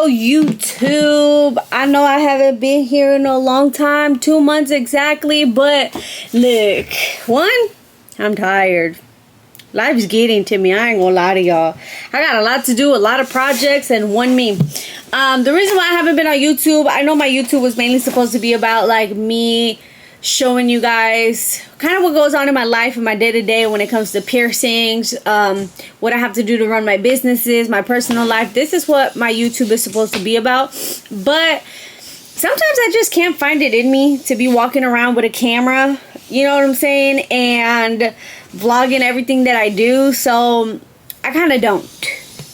YouTube. I know I haven't been here in a long time, 2 months exactly, but look, one, I'm tired. Life's getting to me. I ain't gonna lie to y'all. I got a lot to do, a lot of projects, and one me. The reason why I haven't been on YouTube, I know my YouTube was mainly supposed to be about like me showing you guys kind of what goes on in my life and my day-to-day when it comes to piercings, what I have to do to run my businesses, my personal life. This is what my YouTube is supposed to be about, but sometimes I just can't find it in me to be walking around with a camera, you know what I'm saying, and vlogging everything that I do, so I kind of don't.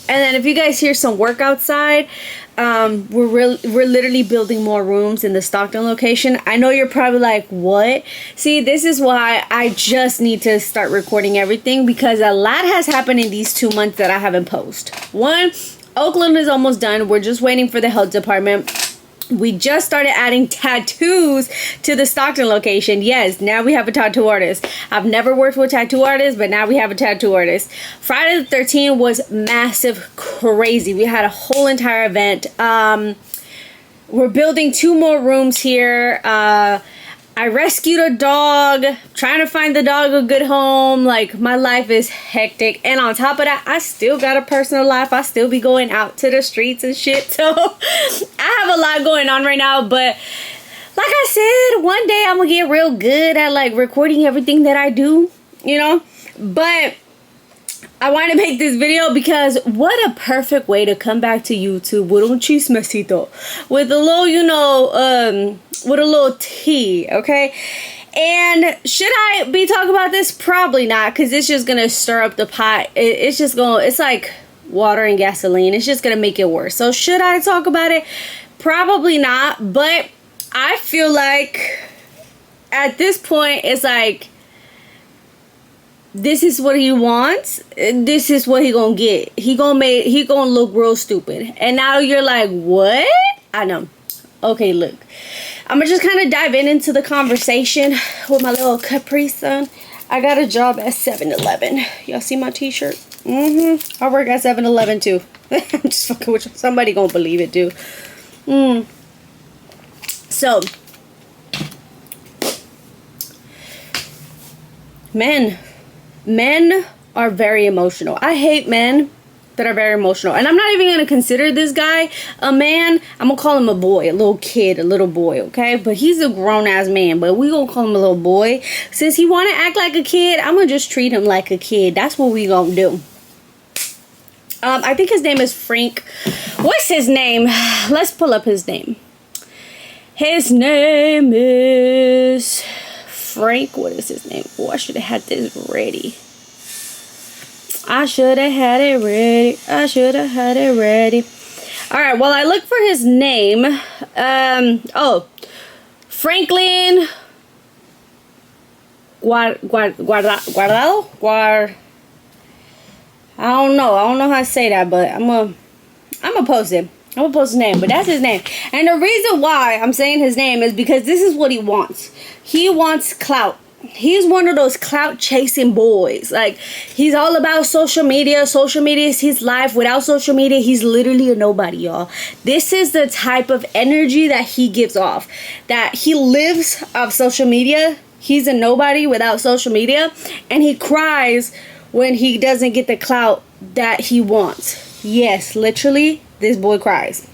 And then if you guys hear some work outside, we're literally building more rooms in the Stockton location. I know you're probably like, what? See, this is why I just need to start recording everything, because a lot has happened in these 2 months that I haven't posted. One, Oakland is almost done. We're just waiting for the health department. We just started adding tattoos to the Stockton location. Yes, now we have a tattoo artist. I've never worked with tattoo artists, but now we have a tattoo artist. Friday the 13th was massive, crazy. We had a whole entire event. We're building 2 more rooms here. I rescued a dog, trying to find the dog a good home. Like, my life is hectic. And on top of that, I still got a personal life. I still be going out to the streets and shit. So, I have a lot going on right now. But, like I said, one day I'm going to get real good at, like, recording everything that I do, you know. But I want to make this video because what a perfect way to come back to YouTube with un chismecito. With a little, you know, with a little tea, okay? And should I be talking about this? Probably not, because it's just going to stir up the pot. It's just going to, it's like water and gasoline. It's just going to make it worse. So should I talk about it? Probably not, but I feel like at this point, it's like, this is what he wants. This is what he gonna get. He gonna look real stupid. And now you're like, what? I know. Okay, look. I'm gonna just kind of dive into the conversation with my little Capri Sun. I got a job at 7-Eleven. Y'all see my t-shirt? I work at 7-Eleven too. I'm just fucking with you. Somebody gonna believe it too. So, men are very emotional. I hate men that are very emotional. And I'm not even going to consider this guy a man. I'm going to call him a boy, a little kid, a little boy, okay? But he's a grown-ass man, but we going to call him a little boy. Since he want to act like a kid, I'm going to just treat him like a kid. That's what we going to do. I think his name is Frank. What's his name? Let's pull up his name. His name is Frank. What is his name? Oh, I should have had this ready. I should have had it ready. I should have had it ready. Alright, well, I looked for his name. Franklin Guardado? I don't know how to say that, but I'm gonna post it. I'm gonna post his name, but that's his name. And the reason why I'm saying his name is because this is what he wants. He wants clout. He's one of those clout chasing boys. Like, he's all about social media. Social media is his life. Without social media, he's literally a nobody, y'all. This is the type of energy that he gives off. That he lives off social media. He's a nobody without social media. And he cries when he doesn't get the clout that he wants. Yes, literally, this boy cries.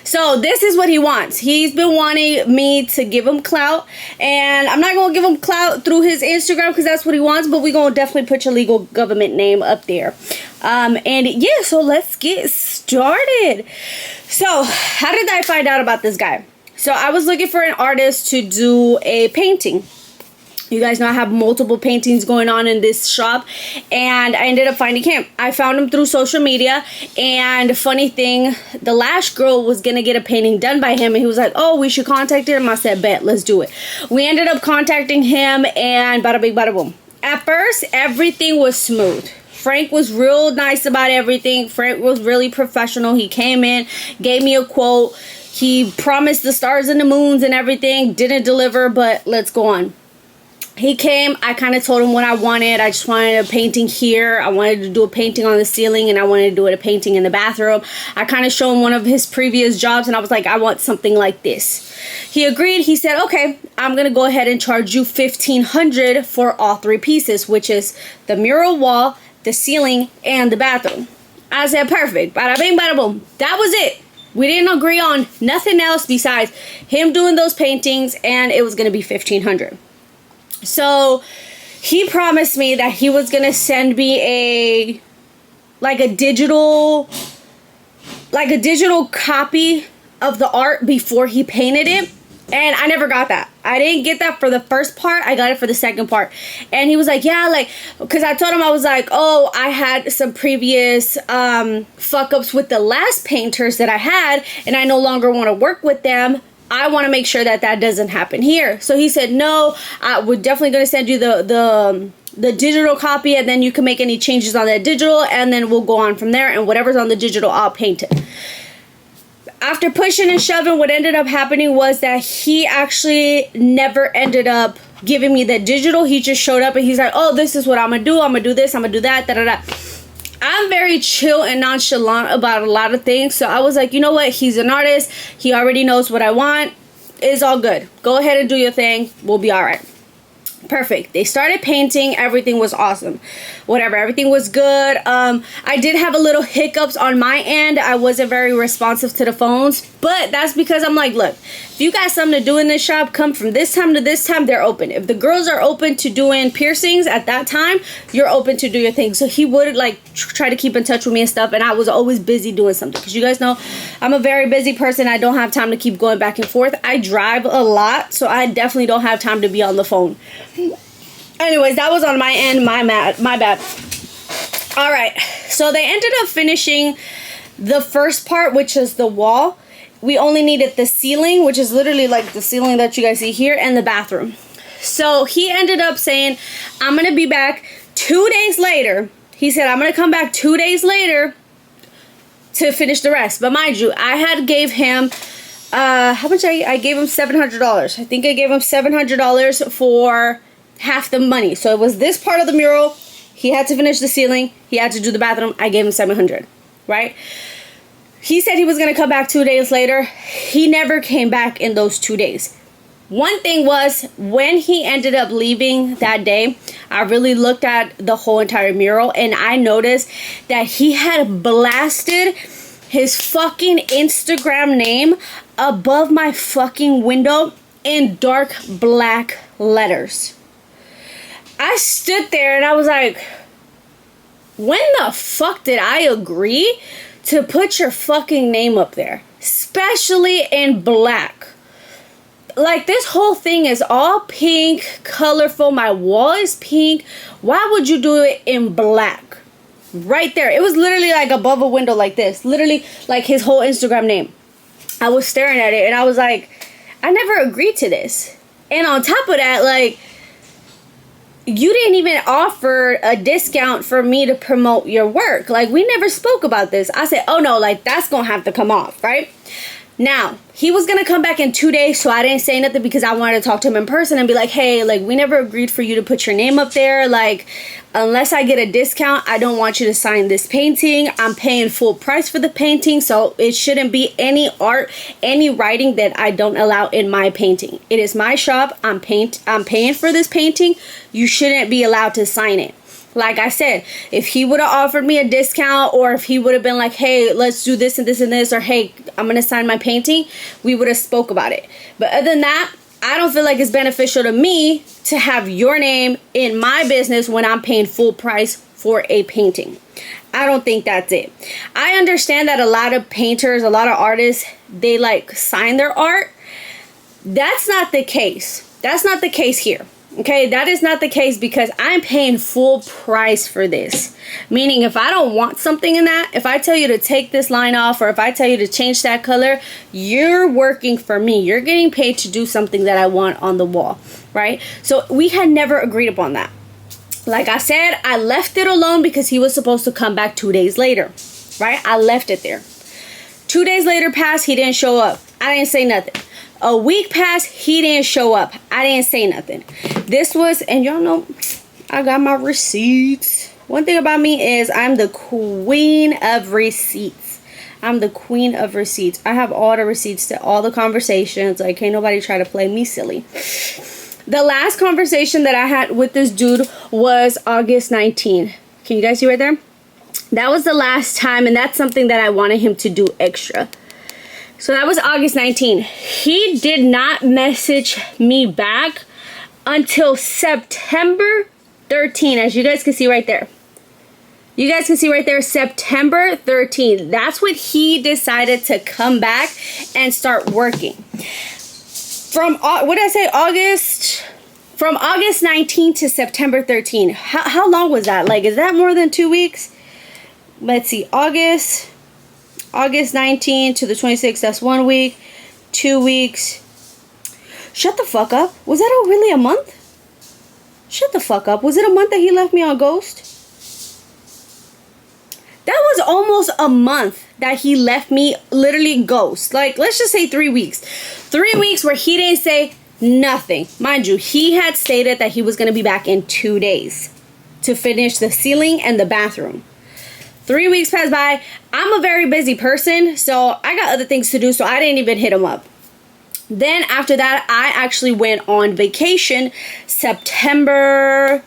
So this is what he wants. He's been wanting me to give him clout, and I'm not going to give him clout through his Instagram because that's what he wants, but we're going to definitely put your legal government name up there. And yeah, so let's get started. So how did I find out about this guy? So I was looking for an artist to do a painting. You guys know I have multiple paintings going on in this shop, and I ended up finding him. I found him through social media, and funny thing, the last girl was gonna get a painting done by him, and he was like, oh, we should contact him. I said, bet, let's do it. We ended up contacting him, and bada bing, bada boom. At first, everything was smooth. Frank was real nice about everything. Frank was really professional. He came in, gave me a quote. He promised the stars and the moons and everything. Didn't deliver, but let's go on. He came, I kind of told him what I wanted. I just wanted a painting here. I wanted to do a painting on the ceiling, and I wanted to do a painting in the bathroom. I kind of showed him one of his previous jobs, and I was like, I want something like this. He agreed. He said, okay, I'm going to go ahead and charge you $1,500 for all 3 pieces, which is the mural wall, the ceiling, and the bathroom. I said, perfect. Bada bing, bada boom. That was it. We didn't agree on nothing else besides him doing those paintings, and it was going to be $1,500. So he promised me that he was gonna send me a digital copy of the art before he painted it, and I never got that. I didn't get that for the first part. I got it for the second part. And he was like, yeah, like, because I told him, I was like, oh, I had some previous fuck ups with the last painters that I had, and I no longer want to work with them. I want to make sure that that doesn't happen here. So he said, no, we're definitely going to send you the digital copy, and then you can make any changes on that digital, and then we'll go on from there, and whatever's on the digital, I'll paint it. After pushing and shoving, what ended up happening was that he actually never ended up giving me the digital. He just showed up, and he's like, oh, this is what I'm going to do. I'm going to do this. I'm going to do that. Da, da, da. I'm very chill and nonchalant about a lot of things. So I was like, you know what? He's an artist. He already knows what I want. It's all good. Go ahead and do your thing. We'll be all right. Perfect. They started painting. Everything was awesome. Whatever. Everything was good. I did have a little hiccups on my end. I wasn't very responsive to the phones. But that's because I'm like, look, if you got something to do in this shop, come from this time to this time, they're open. If the girls are open to doing piercings at that time, you're open to do your thing. So he would like try to keep in touch with me and stuff. And I was always busy doing something. Because you guys know, I'm a very busy person. I don't have time to keep going back and forth. I drive a lot. So I definitely don't have time to be on the phone. Anyways, that was on my end. My bad. All right. So they ended up finishing the first part, which is the wall. We only needed the ceiling, which is literally like the ceiling that you guys see here, and the bathroom. So he ended up saying, I'm going to be back 2 days later. He said, I'm going to come back 2 days later to finish the rest. But mind you, I had gave him, how much I gave him $700. I think I gave him $700 for half the money. So it was this part of the mural. He had to finish the ceiling. He had to do the bathroom. I gave him $700, right? He said he was going to come back 2 days later. He never came back in those 2 days. One thing was, when he ended up leaving that day, I really looked at the whole entire mural, and I noticed that he had blasted his fucking Instagram name above my fucking window in dark black letters. I stood there and I was like, when the fuck did I agree to put your fucking name up there? Especially in black. Like, this whole thing is all pink, colorful. My wall is pink. Why would you do it in black? Right there. It was literally like above a window like this. Literally like his whole Instagram name. I was staring at it and I was like, I never agreed to this. And on top of that, like, you didn't even offer a discount for me to promote your work. Like, we never spoke about this. I said, oh no, like, that's gonna have to come off, right? Now, he was gonna come back in 2 days, so I didn't say nothing because I wanted to talk to him in person and be like, hey, like, we never agreed for you to put your name up there. Like, unless I get a discount, I don't want you to sign this painting. I'm paying full price for the painting, so it shouldn't be any art, any writing that I don't allow in my painting. It is my shop. I'm paying for this painting. You shouldn't be allowed to sign it. Like I said, if he would have offered me a discount, or if he would have been like, hey, let's do this and this and this, or hey, I'm going to sign my painting, we would have spoke about it. But other than that, I don't feel like it's beneficial to me to have your name in my business when I'm paying full price for a painting. I don't think that's it. I understand that a lot of painters, a lot of artists, they like sign their art. That's not the case. That's not the case here. Okay, that is not the case because I'm paying full price for this. Meaning, if I don't want something in that, if I tell you to take this line off, or if I tell you to change that color, you're working for me. You're getting paid to do something that I want on the wall, right? So we had never agreed upon that. Like I said, I left it alone because he was supposed to come back 2 days later, right? I left it there. 2 days later passed, he didn't show up. I didn't say nothing. A week passed, he didn't show up. I didn't say nothing. This was, and y'all know, I got my receipts. One thing about me is I'm the queen of receipts. I'm the queen of receipts. I have all the receipts to all the conversations. Like, can't nobody try to play me silly. The last conversation that I had with this dude was August 19. Can you guys see right there? That was the last time, and that's something that I wanted him to do extra. So that was August 19. He did not message me back until September 13, as you guys can see right there. You guys can see right there, September 13th. That's when he decided to come back and start working. From, what did I say, August? From August 19 to September 13. How long was that? Like, is that more than 2 weeks? Let's see, August 19 to the 26th, that's 1 week, 2 weeks. Shut the fuck up. Was that really a month? Shut the fuck up. Was it a month that he left me on ghost? That was almost a month that he left me literally ghost. Like, let's just say 3 weeks. 3 weeks where he didn't say nothing. Mind you, he had stated that he was going to be back in 2 days to finish the ceiling and the bathroom. 3 weeks passed by. I'm a very busy person, so I got other things to do, so I didn't even hit him up. Then after that, I actually went on vacation September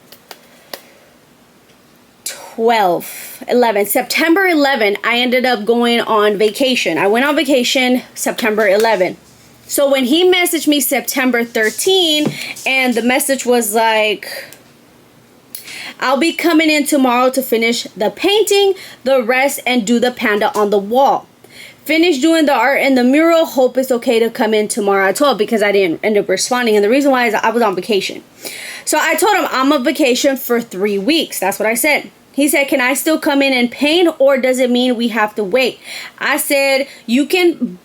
11, I ended up going on vacation. I went on vacation September 11. So when he messaged me September 13, and the message was like, I'll be coming in tomorrow to finish the painting, the rest, and do the panda on the wall. Finish doing the art in the mural. Hope it's okay to come in tomorrow. I told him because I didn't end up responding. And the reason why is I was on vacation. So I told him I'm on vacation for 3 weeks. That's what I said. He said, can I still come in and paint, or does it mean we have to wait? I said, you can,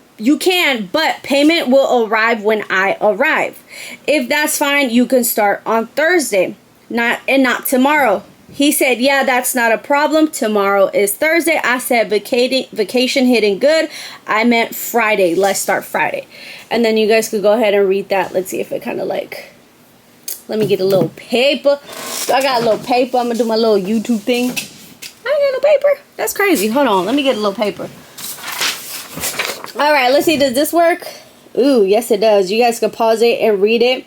but payment will arrive when I arrive. If that's fine, you can start on Thursday, not tomorrow. He said, yeah, that's not a problem. Tomorrow is Thursday. I said, vacation hitting good. I meant Friday. Let's start Friday. And then you guys could go ahead and read that. Let's see if it kind of like, let me get a little paper. So I got a little paper. I'm going to do my little YouTube thing. I ain't got no paper. That's crazy. Hold on. Let me get a little paper. All right. Let's see. Does this work? Ooh, yes, it does. You guys can pause it and read it.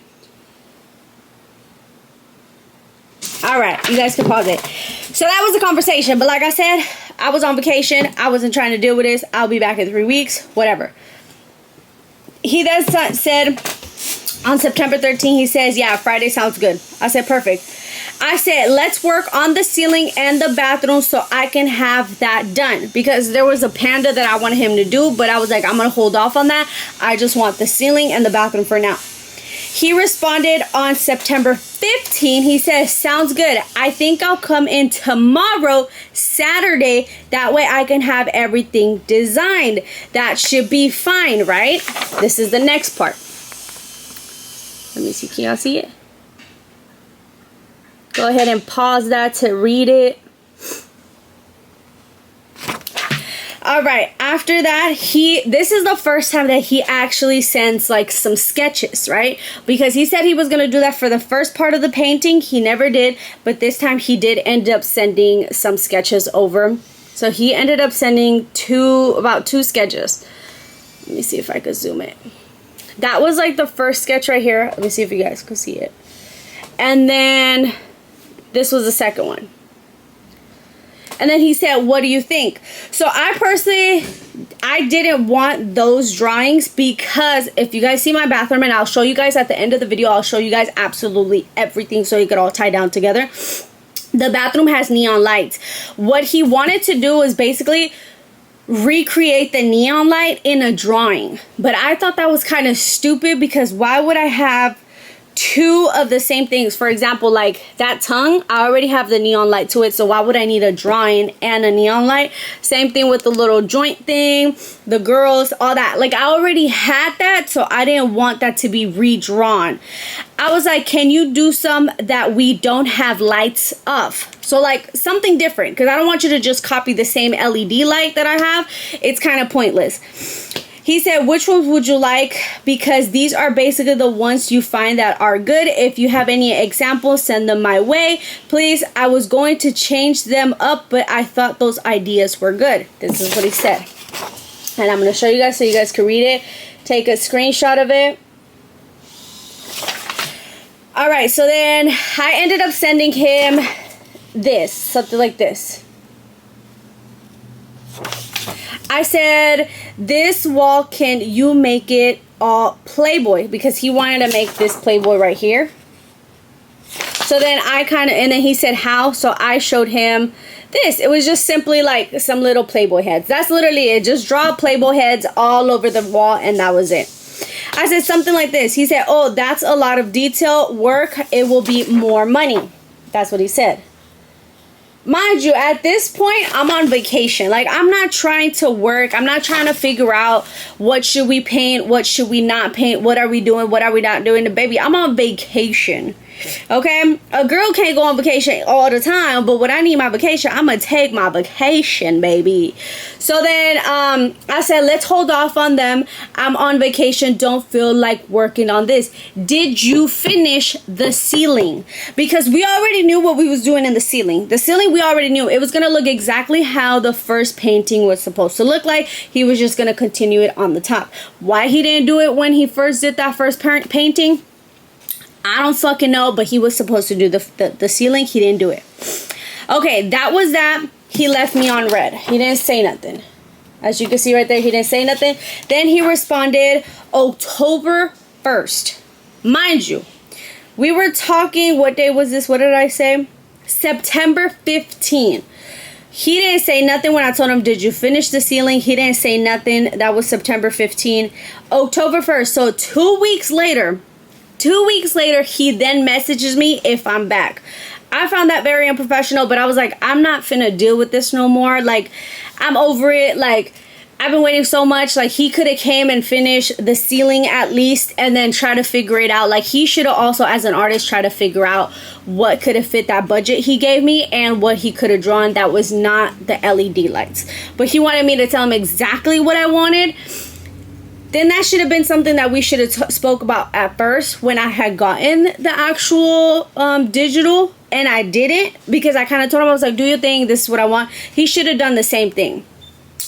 All right, you guys can pause it. So that was the conversation. But like I said, I was on vacation. I wasn't trying to deal with this. I'll be back in 3 weeks. Whatever. He then said on September 13th, he says, yeah, Friday sounds good. I said, perfect. I said, let's work on the ceiling and the bathroom so I can have that done. Because there was a panda that I wanted him to do. But I was like, I'm going to hold off on that. I just want the ceiling and the bathroom for now. He responded on September 15. He says, sounds good. I think I'll come in tomorrow, Saturday. That way I can have everything designed. That should be fine, right? This is the next part. Let me see. Can y'all see it? Go ahead and pause that to read it. All right, after that, this is the first time that he actually sends like some sketches, right? Because he said he was going to do that for the first part of the painting. He never did, but this time he did end up sending some sketches over. So he ended up sending about two sketches. Let me see if I could zoom it. That was like the first sketch right here. Let me see if you guys can see it. And then this was the second one. And then he said, what do you think? So I personally, I didn't want those drawings because if you guys see my bathroom, and I'll show you guys at the end of the video, I'll show you guys absolutely everything so you could all tie down together. The bathroom has neon lights. What he wanted to do was basically recreate the neon light in a drawing. But I thought that was kind of stupid because why would I have two of the same things? For example, like that tongue, I already have the neon light to it, so why would I need a drawing and a neon light? Same thing with the little joint thing, the girls, all that. Like I already had that, so I didn't want that to be redrawn. I was like, can you do some that we don't have lights of? So like something different, because I don't want you to just copy the same LED light that I have. It's kind of pointless. He said, which ones would you like? Because these are basically the ones you find that are good. If you have any examples, send them my way. Please, I was going to change them up, but I thought those ideas were good. This is what he said. And I'm going to show you guys so you guys can read it. Take a screenshot of it. Alright, so then I ended up sending him this. Something like this. I said, this wall, can you make it all Playboy? Because he wanted to make this Playboy right here. So then and then he said how, so I showed him this. It was just simply like some little Playboy heads. That's literally it. Just draw Playboy heads all over the wall and that was it. I said something like this. He said, oh, that's a lot of detail work. It will be more money. That's what he said. Mind you, at this point, I'm on vacation. Like, I'm not trying to work. I'm not trying to figure out what should we paint, what should we not paint, what are we doing, what are we not doing. Baby, I'm on vacation. Okay? A girl can't go on vacation all the time, but when I need my vacation, I'm going to take my vacation, baby. So then I said, let's hold off on them. I'm on vacation. Don't feel like working on this. Did you finish the ceiling? Because we already knew what we was doing in the ceiling. The ceiling, we already knew. It was going to look exactly how the first painting was supposed to look like. He was just going to continue it on the top. Why he didn't do it when he first did that first painting? I don't fucking know, but he was supposed to do the ceiling. He didn't do it. Okay, that was that. He left me on red. He didn't say nothing. As you can see right there, he didn't say nothing. Then he responded October 1st. Mind you, we were talking, what day was this? What did I say? September 15th. He didn't say nothing when I told him, did you finish the ceiling? He didn't say nothing. That was September 15th. October 1st. So 2 weeks later, he then messages me if I'm back. I found that very unprofessional, but I was like, I'm not finna deal with this no more. Like, I'm over it. Like, I've been waiting so much. Like, he could have came and finished the ceiling at least and then try to figure it out. Like, he should have also, as an artist, try to figure out what could have fit that budget he gave me and what he could have drawn that was not the LED lights. But he wanted me to tell him exactly what I wanted. Then that should have been something that we should have spoke about at first when I had gotten the actual digital, and I didn't, because I kind of told him, I was like, do your thing, this is what I want. He should have done the same thing.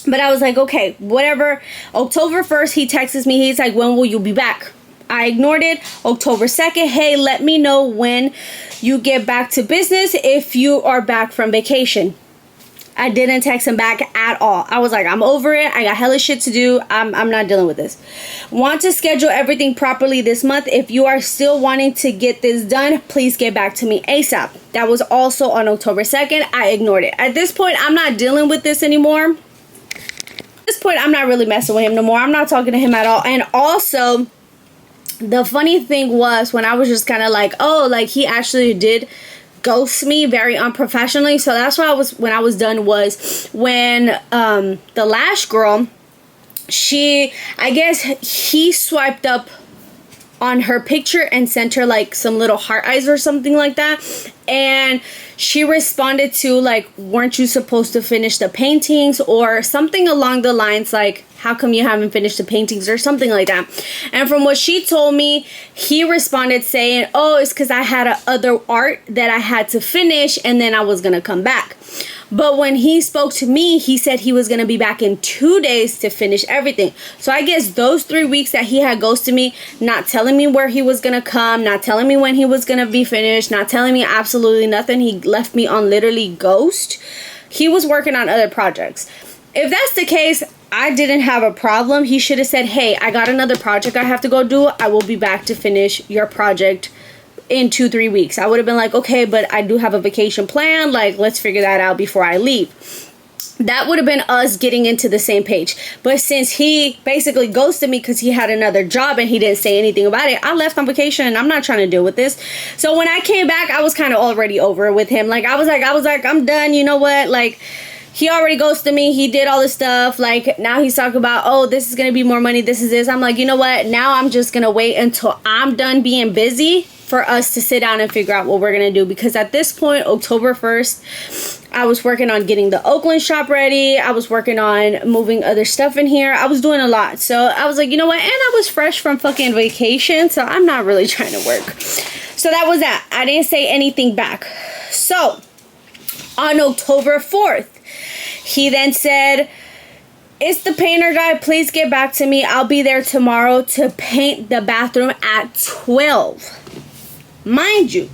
But I was like, okay, whatever. October 1st, he texts me. He's like, when will you be back? I ignored it. October 2nd, hey, let me know when you get back to business if you are back from vacation. I didn't text him back at all. I was like, I'm over it. I got hella shit to do. I'm not dealing with this. Want to schedule everything properly this month. If you are still wanting to get this done, please get back to me ASAP. That was also on October 2nd. I ignored it. At this point, I'm not dealing with this anymore. At this point, I'm not really messing with him no more. I'm not talking to him at all. And also, the funny thing was when I was just kind of like, oh, like he actually did ghost me very unprofessionally. So that's why when I was done was when the lash girl, I guess he swiped up on her picture and sent her like some little heart eyes or something like that, and she responded to like, weren't you supposed to finish the paintings, or something along the lines like, how come you haven't finished the paintings, or something like that. And from what she told me, he responded saying, oh, it's because I had other art that I had to finish and then I was gonna come back. But when he spoke to me, he said he was going to be back in 2 days to finish everything. So I guess those 3 weeks that he had ghosted me, not telling me where he was going to come, not telling me when he was going to be finished, not telling me absolutely nothing. He left me on literally ghost. He was working on other projects. If that's the case, I didn't have a problem. He should have said, hey, I got another project I have to go do. I will be back to finish your project in 2-3 weeks. I would have been like, okay, but I do have a vacation plan. Like, let's figure that out before I leave. That would have been us getting into the same page. But since he basically ghosted me because he had another job and he didn't say anything about it, I left on vacation and I'm not trying to deal with this. So when I came back, I was kind of already over it with him. Like, I was like, I'm done. You know what? Like, he already ghosted me. He did all this stuff. Like, now he's talking about, oh, this is going to be more money. This is this. I'm like, you know what? Now I'm just going to wait until I'm done being busy for us to sit down and figure out what we're going to do. Because at this point, October 1st, I was working on getting the Oakland shop ready. I was working on moving other stuff in here. I was doing a lot. So I was like, you know what? And I was fresh from fucking vacation. So I'm not really trying to work. So that was that. I didn't say anything back. So on October 4th, he then said, it's the painter guy. Please get back to me. I'll be there tomorrow to paint the bathroom at 12. Mind you,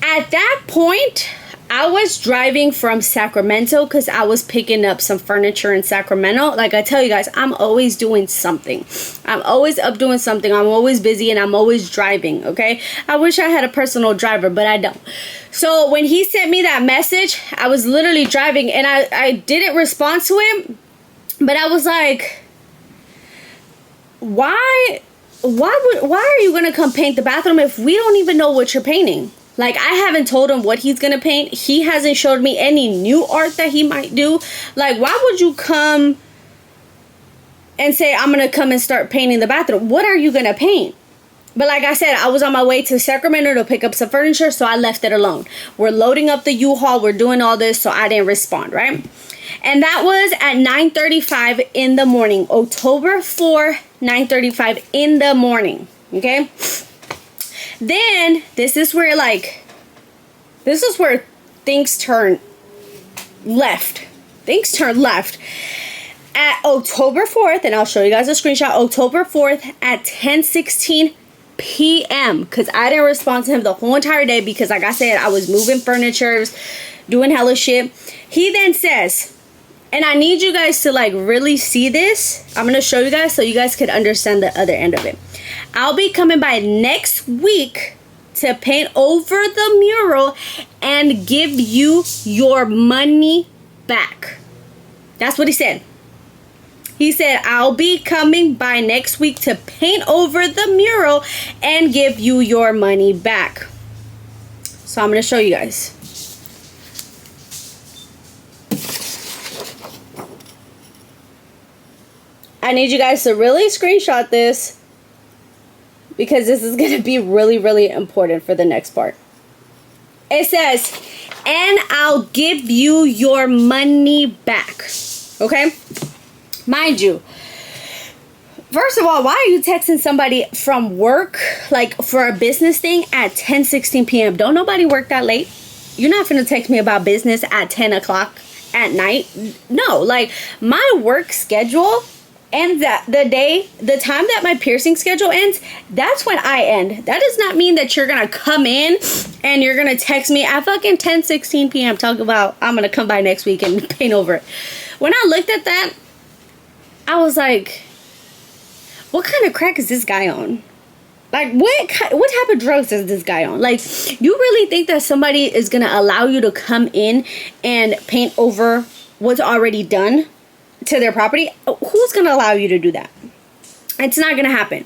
at that point, I was driving from Sacramento because I was picking up some furniture in Sacramento. Like I tell you guys, I'm always doing something. I'm always up doing something. I'm always busy and I'm always driving, okay? I wish I had a personal driver, but I don't. So when he sent me that message, I was literally driving and I didn't respond to him. But I was like, why are you going to come paint the bathroom if we don't even know what you're painting? Like, I haven't told him what he's going to paint. He hasn't showed me any new art that he might do. Like, why would you come and say, I'm going to come and start painting the bathroom? What are you going to paint? But like I said, I was on my way to Sacramento to pick up some furniture, so I left it alone. We're loading up the U-Haul. We're doing all this, so I didn't respond, right? And that was at 9:35 in the morning. October 4, 9:35 in the morning, okay? Then, this is where things turn left. Things turn left. At October 4th, and I'll show you guys a screenshot, October 4th at 10:16 p.m. Because I didn't respond to him the whole entire day because, like I said, I was moving furniture, doing hella shit. He then says, and I need you guys to like really see this. I'm going to show you guys so you guys could understand the other end of it. I'll be coming by next week to paint over the mural and give you your money back. That's what he said. He said, I'll be coming by next week to paint over the mural and give you your money back. So I'm going to show you guys. I need you guys to really screenshot this because this is going to be really, really important for the next part. It says, and I'll give you your money back. Okay? Mind you, first of all, why are you texting somebody from work, like for a business thing at 10:16 p.m.? Don't nobody work that late. You're not finna text me about business at 10 o'clock at night. No, like my work schedule ends at the time that my piercing schedule ends, that's when I end. That does not mean that you're gonna come in and you're gonna text me at fucking 10:16 p.m. talk about I'm gonna come by next week and paint over it. When I looked at that, I was like, what kind of crack is this guy on? Like, what type of drugs is this guy on? Like, you really think that somebody is gonna allow you to come in and paint over what's already done to their property? Who's gonna allow you to do that? It's not gonna happen.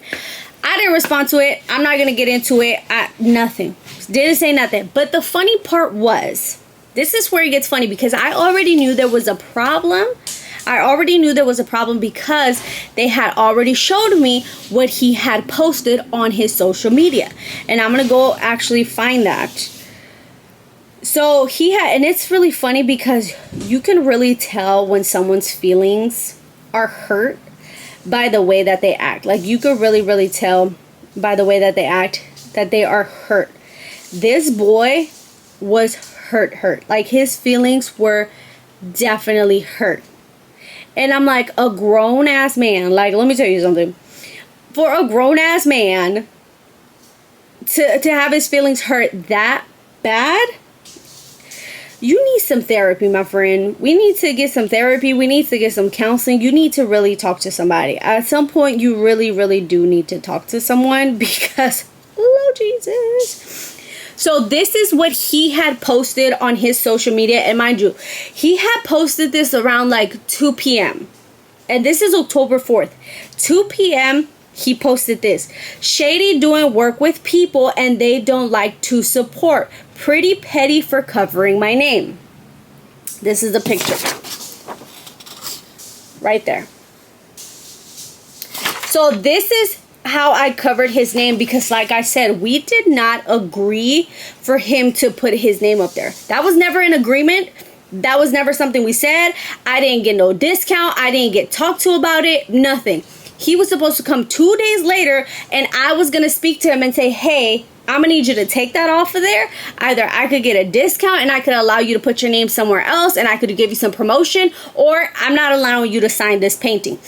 I didn't respond to it. I'm not gonna get into it. Nothing. Didn't say nothing. But the funny part was, this is where it gets funny because I already knew there was a problem. I already knew there was a problem because they had already showed me what he had posted on his social media. And I'm gonna go actually find that. So he had, and it's really funny because you can really tell when someone's feelings are hurt by the way that they act. Like, you could really, really tell by the way that they act that they are hurt. This boy was hurt. Like, his feelings were definitely hurt. And I'm like, a grown-ass man, like, let me tell you something. For a grown-ass man to have his feelings hurt that bad, you need some therapy, my friend. We need to get some therapy. We need to get some counseling. You need to really talk to somebody. At some point, you really, really do need to talk to someone because, oh, Jesus. So this is what he had posted on his social media. And mind you, he had posted this around like 2 p.m. And this is October 4th. 2 p.m. he posted this. Shady doing work with people and they don't like to support. Pretty petty for covering my name. This is the picture. Right there. So this is how I covered his name, because like I said, we did not agree for him to put his name up there. That was never an agreement. That was never something we said. I didn't get no discount. I didn't get talked to about it. Nothing. He was supposed to come 2 days later, and I was going to speak to him and say, hey, I'm going to need you to take that off of there. Either I could get a discount and I could allow you to put your name somewhere else and I could give you some promotion, or I'm not allowing you to sign this painting.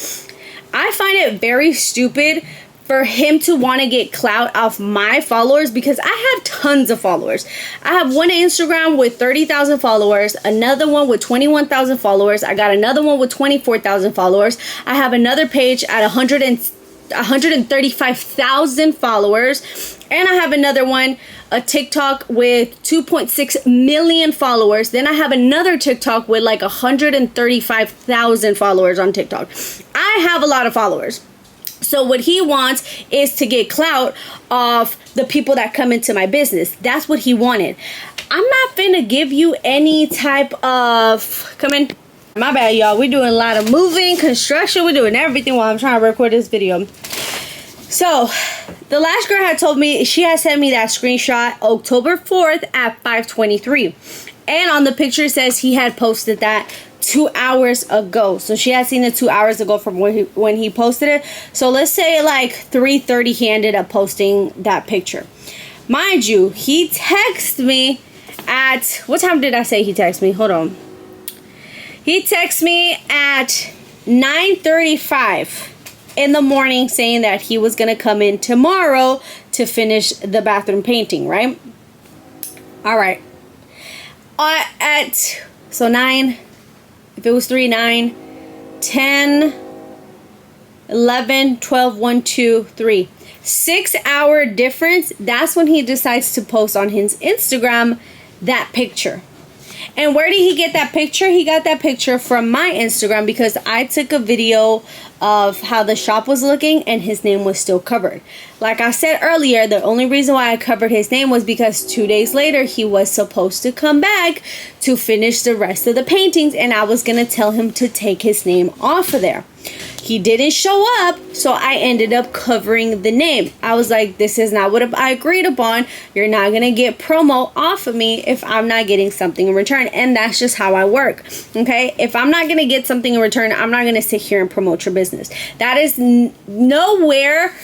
I find it very stupid for him to want to get clout off my followers, because I have tons of followers. I have one Instagram with 30,000 followers, another one with 21,000 followers. I got another one with 24,000 followers. I have another page at 135,000 followers. And I have another one, a TikTok with 2.6 million followers. Then I have another TikTok with like 135,000 followers on TikTok. I have a lot of followers. So what he wants is to get clout off the people that come into my business. That's what he wanted. I'm not finna give you any type of... Come in. My bad, y'all. We're doing a lot of moving, construction. We're doing everything while I'm trying to record this video. So, the last girl had told me, she had sent me that screenshot October 4th at 5:23. And on the picture it says he had posted that 2 hours ago. So she had seen it 2 hours ago from when he posted it. So let's say like 3:30 he ended up posting that picture. Mind you, he texted me at... What time did I say he texted me? Hold on. He texted me at 9:35 in the morning saying that he was going to come in tomorrow to finish the bathroom painting, right? All right. So 9... If it was 3, 9, 10, 11, 12, 1, 2, 3. 6 hour difference. That's when he decides to post on his Instagram that picture. And where did he get that picture? He got that picture from my Instagram, because I took a video of how the shop was looking and his name was still covered. Like I said earlier, the only reason why I covered his name was because 2 days later he was supposed to come back to finish the rest of the paintings, and I was going to tell him to take his name off of there. He didn't show up, so I ended up covering the name. I was like, this is not what I agreed upon. You're not going to get promo off of me if I'm not getting something in return. And that's just how I work. Okay? If I'm not going to get something in return, I'm not going to sit here and promote your business. That is nowhere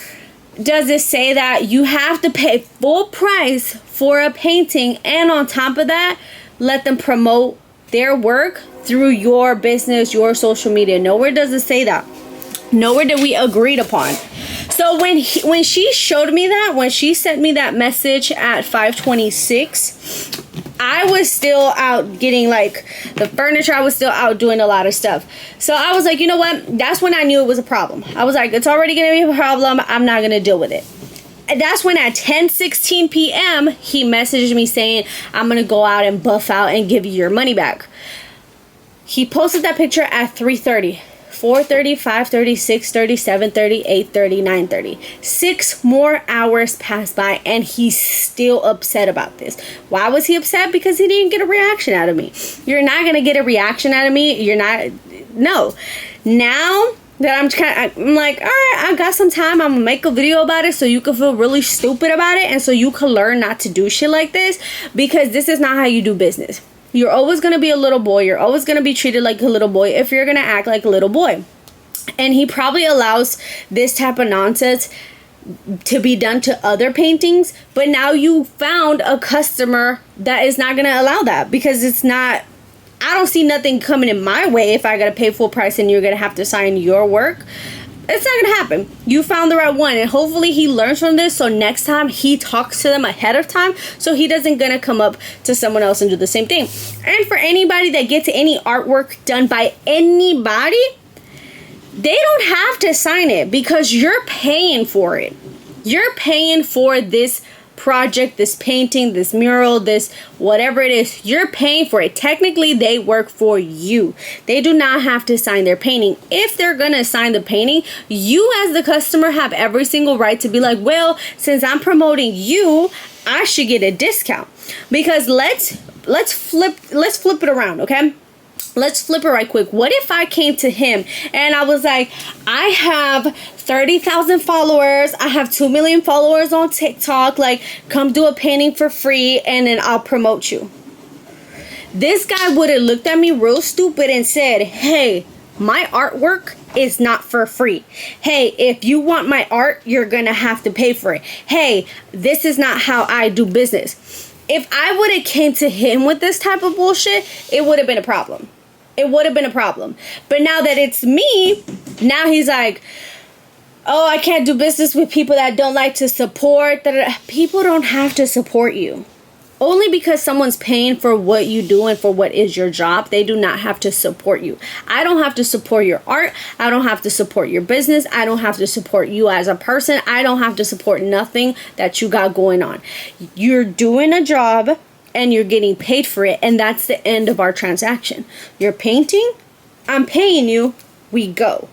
does it say that you have to pay full price for a painting, and on top of that, let them promote their work through your business, your social media. Nowhere does it say that. Nowhere did we agreed upon. So when she showed me that, when she sent me that message at 5:26, I was still out getting like the furniture. I was still out doing a lot of stuff. So I was like, you know what? That's when I knew it was a problem. I was like, it's already going to be a problem. I'm not going to deal with it. And that's when at 10:16 p.m. he messaged me saying, I'm going to go out and buff out and give you your money back. He posted that picture at 3:30. 4:30, 5:30, 6:30, 7:30, 8:30, 9:30. 6 more hours passed by and he's still upset about this. Why was he upset? Because he didn't get a reaction out of me. You're not going to get a reaction out of me. You're not. No. Now that I'm like, all right, I got some time. I'm going to make a video about it so you can feel really stupid about it and so you can learn not to do shit like this, because this is not how you do business. You're always going to be a little boy. You're always going to be treated like a little boy if you're going to act like a little boy. And he probably allows this type of nonsense to be done to other paintings. But now you found a customer that is not going to allow that, because it's not... I don't see nothing coming in my way if I got to pay full price and you're going to have to sign your work. It's not going to happen. You found the right one, and hopefully he learns from this, so next time he talks to them ahead of time so he doesn't gonna come up to someone else and do the same thing. And for anybody that gets any artwork done by anybody, they don't have to sign it because you're paying for it. You're paying for this project, this painting, this mural, this whatever it is. You're paying for it. Technically, they work for you. They do not have to sign their painting. If they're gonna sign the painting, you as the customer have every single right to be like, well, since I'm promoting you, I should get a discount. Because let's flip it around, okay? let's flip it right quick. What if I came to him and I was like, I have 30,000 followers. I have 2 million followers on TikTok. Like, come do a painting for free and then I'll promote you. This guy would have looked at me real stupid and said, hey, my artwork is not for free. Hey, if you want my art, you're gonna have to pay for it. Hey, this is not how I do business. If I would have came to him with this type of bullshit, it would have been a problem. It would have been a problem. But now that it's me, now he's like, oh, I can't do business with people that don't like to support. People don't have to support you. Only because someone's paying for what you do and for what is your job, they do not have to support you. I don't have to support your art. I don't have to support your business. I don't have to support you as a person. I don't have to support nothing that you got going on. You're doing a job and you're getting paid for it, and that's the end of our transaction. You're painting, I'm paying you, we go.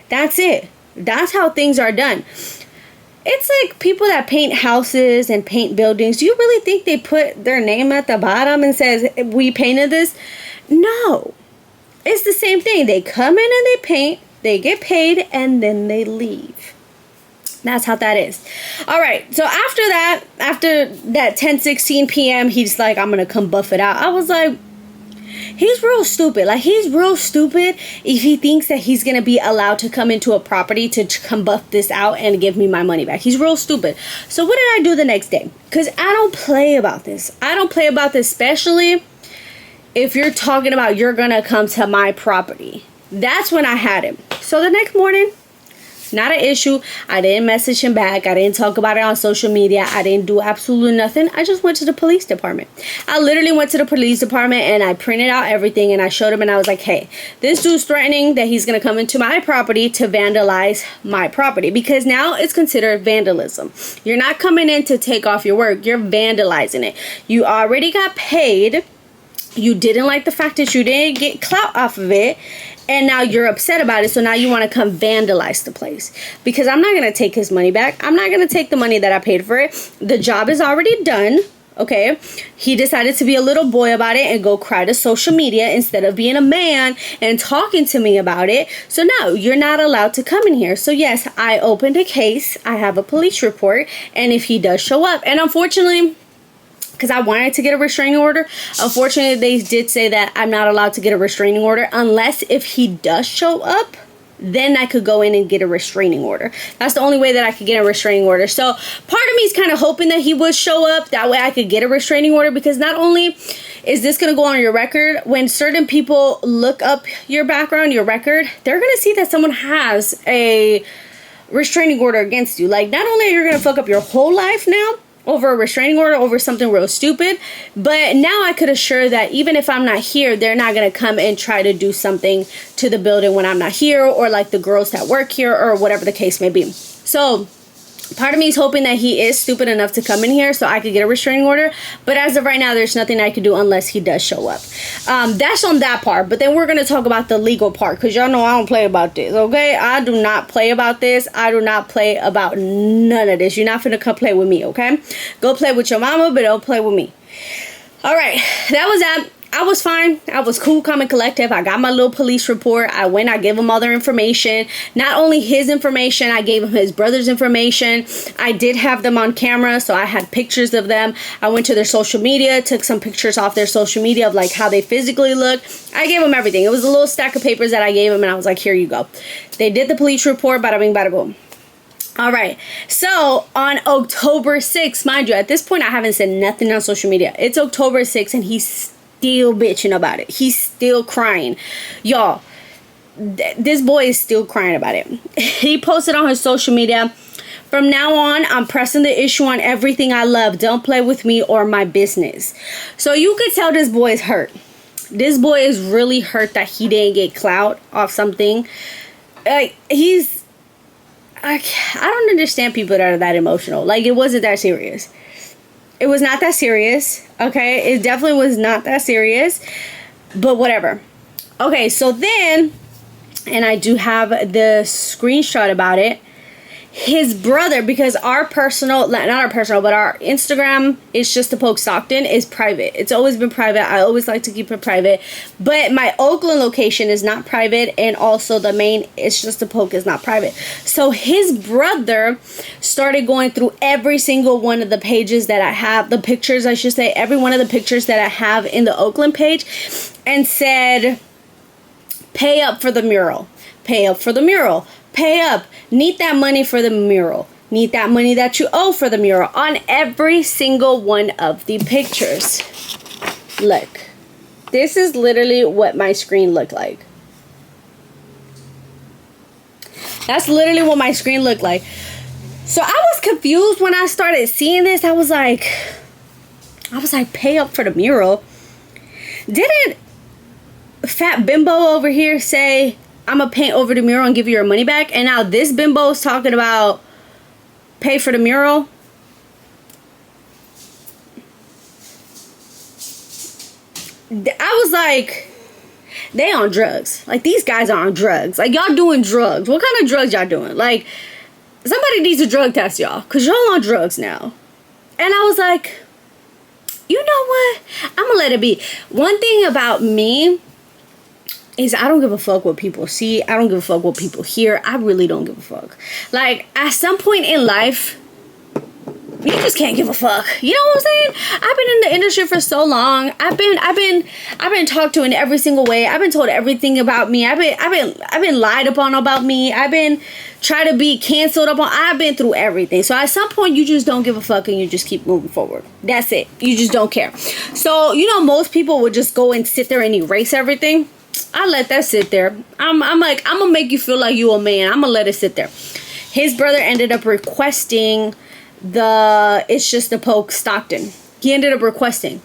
That's it. That's how things are done. It's like people that paint houses and paint buildings. Do you really think they put their name at the bottom and says, we painted this? No. It's the same thing. They come in and they paint, they get paid, and then they leave. That's how that is. All right. So after that 10:16 p.m., he's like, I'm going to come buff it out. I was like, he's real stupid. Like, he's real stupid if he thinks that he's going to be allowed to come into a property to come buff this out and give me my money back. He's real stupid. So what did I do the next day? Because I don't play about this. I don't play about this, especially if you're talking about you're going to come to my property. That's when I had him. So the next morning, not an issue. I didn't message him back. I didn't talk about it on social media. I didn't do absolutely nothing. I just went to the police department. I literally went to the police department and I printed out everything and I showed him and I was like, hey, this dude's threatening that he's going to come into my property to vandalize my property, because now it's considered vandalism. You're not coming in to take off your work. You're vandalizing it. You already got paid. You didn't like the fact that you didn't get clout off of it. And now you're upset about it. So now you want to come vandalize the place. Because I'm not going to take his money back. I'm not going to take the money that I paid for it. The job is already done. Okay. He decided to be a little boy about it and go cry to social media instead of being a man and talking to me about it. So no, you're not allowed to come in here. So yes, I opened a case. I have a police report. And if he does show up, and unfortunately, because I wanted to get a restraining order, unfortunately, they did say that I'm not allowed to get a restraining order unless if he does show up, then I could go in and get a restraining order. That's the only way that I could get a restraining order. So part of me is kind of hoping that he would show up. That way I could get a restraining order, because not only is this going to go on your record, when certain people look up your background, your record, they're going to see that someone has a restraining order against you. Like, not only are you going to fuck up your whole life now over a restraining order over something real stupid, but now I could assure that even if I'm not here, they're not going to come and try to do something to the building when I'm not here, or like the girls that work here, or whatever the case may be. So part of me is hoping that he is stupid enough to come in here so I could get a restraining order. But as of right now, there's nothing I could do unless he does show up. That's on that part. But then we're going to talk about the legal part, because y'all know I don't play about this, okay? I do not play about this. I do not play about none of this. You're not finna come play with me, okay? Go play with your mama, but don't play with me. All right. That was that. I was fine. I was cool, calm, and collective. I got my little police report. I went, I gave him all their information. Not only his information, I gave him his brother's information. I did have them on camera, so I had pictures of them. I went to their social media, took some pictures off their social media of like how they physically look. I gave them everything. It was a little stack of papers that I gave him, and I was like, here you go. They did the police report, bada bing, bada boom. All right. So on October 6th, mind you, at this point, I haven't said nothing on social media. It's October 6th, and he's still bitching about it. He's still crying. Y'all, this boy is still crying about it. He posted on his social media, from now on, I'm pressing the issue on everything I love. Don't play with me or my business. So you could tell this boy is hurt. This boy is really hurt that he didn't get clout off something. Like, I don't understand people that are that emotional. Like, it wasn't that serious. It was not that serious, okay? It definitely was not that serious, but whatever. Okay, so then, and I do have the screenshot about it, his brother, because our personal, not our personal, but our Instagram, It's Just a Poke Stockton, is private. It's always been private. I always like to keep it private. But my Oakland location is not private, and also the main It's Just a Poke is not private. So his brother started going through every single one of the pages that I have, the pictures, I should say, every one of the pictures that I have in the Oakland page, and said, pay up for the mural. Pay up for the mural. Pay up. Need that money for the mural. Need that money that you owe for the mural. On every single one of the pictures. Look. This is literally what my screen looked like. That's literally what my screen looked like. So I was confused when I started seeing this. I was like, pay up for the mural. Didn't Fat Bimbo over here say, I'm gonna paint over the mural and give you your money back? And now this bimbo is talking about pay for the mural. I was like, they on drugs. Like, these guys are on drugs. Like, y'all doing drugs. What kind of drugs y'all doing? Like, somebody needs a drug test, y'all, because y'all on drugs now. And I was like, you know what? I'm gonna let it be. One thing about me is I don't give a fuck what people see. I don't give a fuck what people hear. I really don't give a fuck. Like, at some point in life, you just can't give a fuck. You know what I'm saying? I've been in the industry for so long. I've been talked to in every single way. I've been told everything about me. I've been lied upon about me. I've been tried to be canceled upon. I've been through everything. So at some point, you just don't give a fuck and you just keep moving forward. That's it. You just don't care. So, you know, most people would just go and sit there and erase everything. I let that sit there. I'm like, I'm gonna make you feel like you a man. I'm gonna let it sit there. His brother ended up requesting the It's Just a Poke Stockton. He ended up requesting.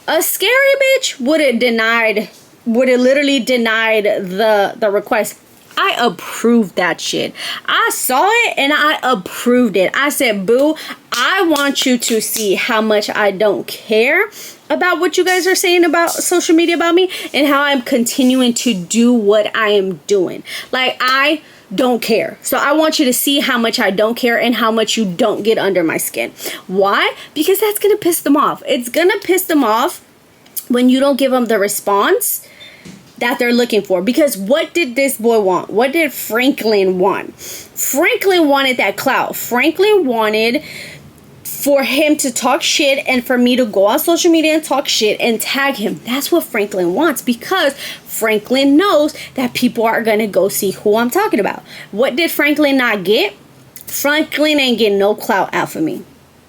A scary bitch would have literally denied the request. I approved that shit. I saw it and I approved it. I said, boo, I want you to see how much I don't care about what you guys are saying about social media about me and how I'm continuing to do what I am doing. Like, I don't care. So I want you to see how much I don't care and how much you don't get under my skin. Why? Because that's going to piss them off. It's going to piss them off when you don't give them the response that they're looking for. Because what did this boy want? What did Franklin want? Franklin wanted that clout. Franklin wanted for him to talk shit and for me to go on social media and talk shit and tag him. That's what Franklin wants, because Franklin knows that people are going to go see who I'm talking about. What did Franklin not get? Franklin ain't getting no clout out for me.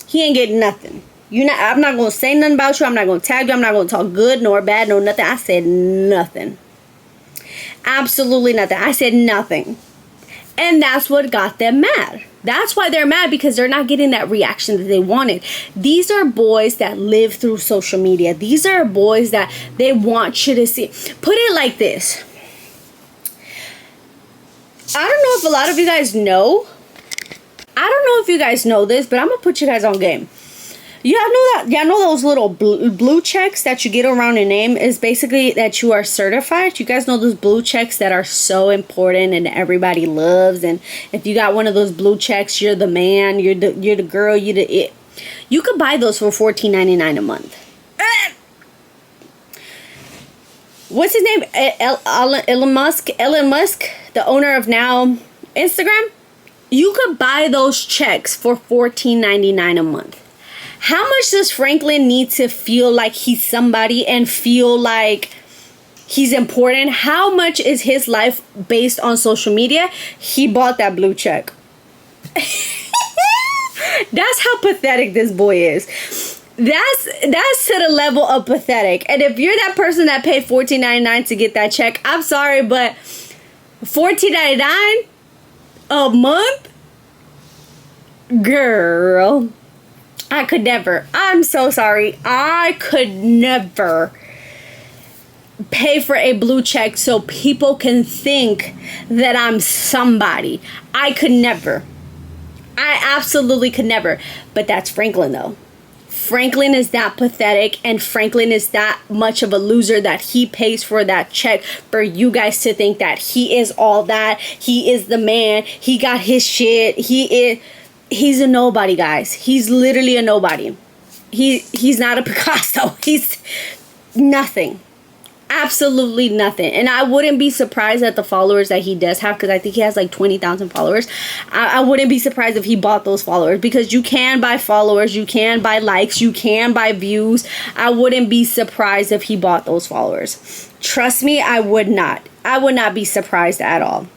He ain't getting nothing. I'm not going to say nothing about you. I'm not going to tag you. I'm not going to talk good nor bad nor nothing. I said nothing. Absolutely nothing. I said nothing. And that's what got them mad. That's why they're mad, because they're not getting that reaction that they wanted. These are boys that live through social media. These are boys that they want you to see. Put it like this. I don't know if a lot of you guys know. I don't know if you guys know this, but I'm going to put you guys on game. Y'all know those little blue checks that you get around your name is basically that you are certified. You guys know those blue checks that are so important and everybody loves. And if you got one of those blue checks, you're the man, you're the girl, you're the it. You could buy those for $14.99 a month. What's his name? Elon Musk, the owner of now Instagram. You could buy those checks for $14.99 a month. How much does Franklin need to feel like he's somebody and feel like he's important? How much is his life based on social media? He bought that blue check. That's how pathetic this boy is. That's to the level of pathetic. And if you're that person that paid $14.99 to get that check, I'm sorry, but $14.99 a month? Girl, I could never. I'm so sorry. I could never pay for a blue check so people can think that I'm somebody. I could never. I absolutely could never. But that's Franklin, though. Franklin is that pathetic, and Franklin is that much of a loser that he pays for that check for you guys to think that he is all that. He is the man. He got his shit. He's a nobody, guys. He's literally a nobody. He's not a Picasso. He's nothing. Absolutely nothing. And I wouldn't be surprised at the followers that he does have, because I think he has like 20,000 followers. I wouldn't be surprised if he bought those followers, because you can buy followers, you can buy likes, you can buy views. I wouldn't be surprised if he bought those followers. Trust me, I would not. I would not be surprised at all.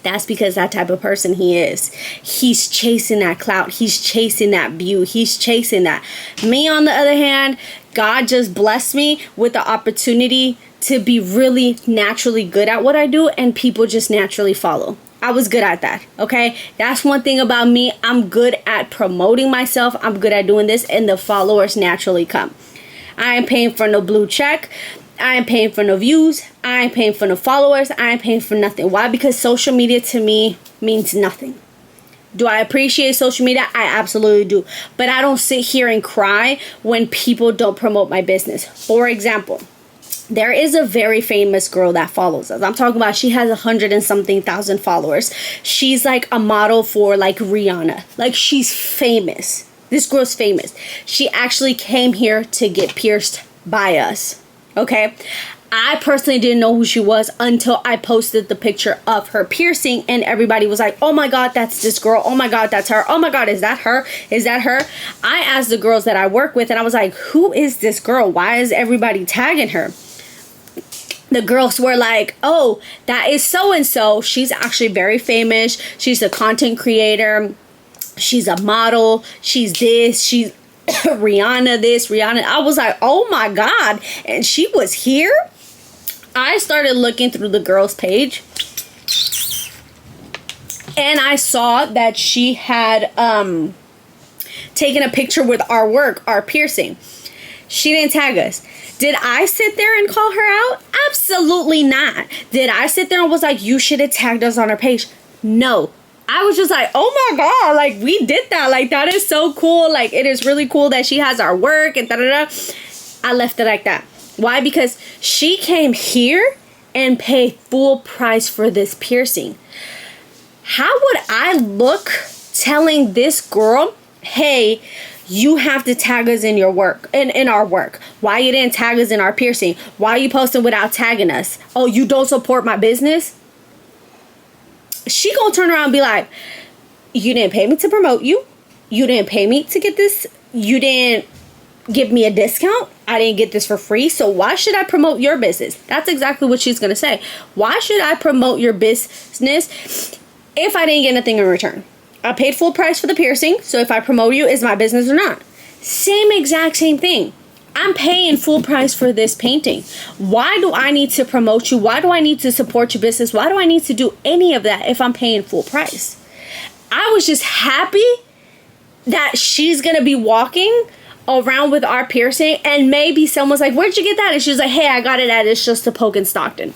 That's because that type of person he is. He's chasing that clout. He's chasing that view. He's chasing that. Me, on the other hand, God just blessed me with the opportunity to be really naturally good at what I do, and people just naturally follow. I was good at that, okay? That's one thing about me. I'm good at promoting myself. I'm good at doing this, and the followers naturally come. I ain't paying for no blue check. I ain't paying for no views. I ain't paying for no followers. I ain't paying for nothing. Why? Because social media to me means nothing. Do I appreciate social media? I absolutely do. But I don't sit here and cry when people don't promote my business. For example, there is a very famous girl that follows us. I'm talking about, she has 100 and something thousand followers. She's like a model for like Rihanna. Like, she's famous. This girl's famous. She actually came here to get pierced by us. Okay? I personally didn't know who she was until I posted the picture of her piercing, and everybody was like, oh my God, that's this girl. Oh my God, that's her. Oh my God, is that her? Is that her? I asked the girls that I work with, and I was like, who is this girl? Why is everybody tagging her? The girls were like, oh, that is so-and-so. She's actually very famous. She's a content creator. She's a model. She's this. She's Rihanna this, Rihanna. I was like, oh my God. And she was here? I started looking through the girl's page, and I saw that she had taken a picture with our work, our piercing. She didn't tag us. Did I sit there and call her out? Absolutely not. Did I sit there and was like, you should have tagged us on our page? No. I was just like, oh my God, like, we did that. Like, that is so cool. Like, it is really cool that she has our work and da-da-da. I left it like that. Why? Because she came here and paid full price for this piercing. How would I look telling this girl, hey, you have to tag us in your work, in our work? Why you didn't tag us in our piercing? Why are you posting without tagging us? Oh, you don't support my business? She gonna turn around and be like, you didn't pay me to promote you. You didn't pay me to get this. You didn't give me a discount. I didn't get this for free. So why should I promote your business? That's exactly what she's gonna say. Why should I promote your business if I didn't get anything in return? I paid full price for the piercing. So if I promote you, is my business or not? Same exact same thing. I'm paying full price for this painting. Why do I need to promote you? Why do I need to support your business? Why do I need to do any of that if I'm paying full price? I was just happy that she's going to be walking around with our piercing, and maybe someone's like, where'd you get that? And she's like, hey, I got it at It's Just a Poke in Stockton.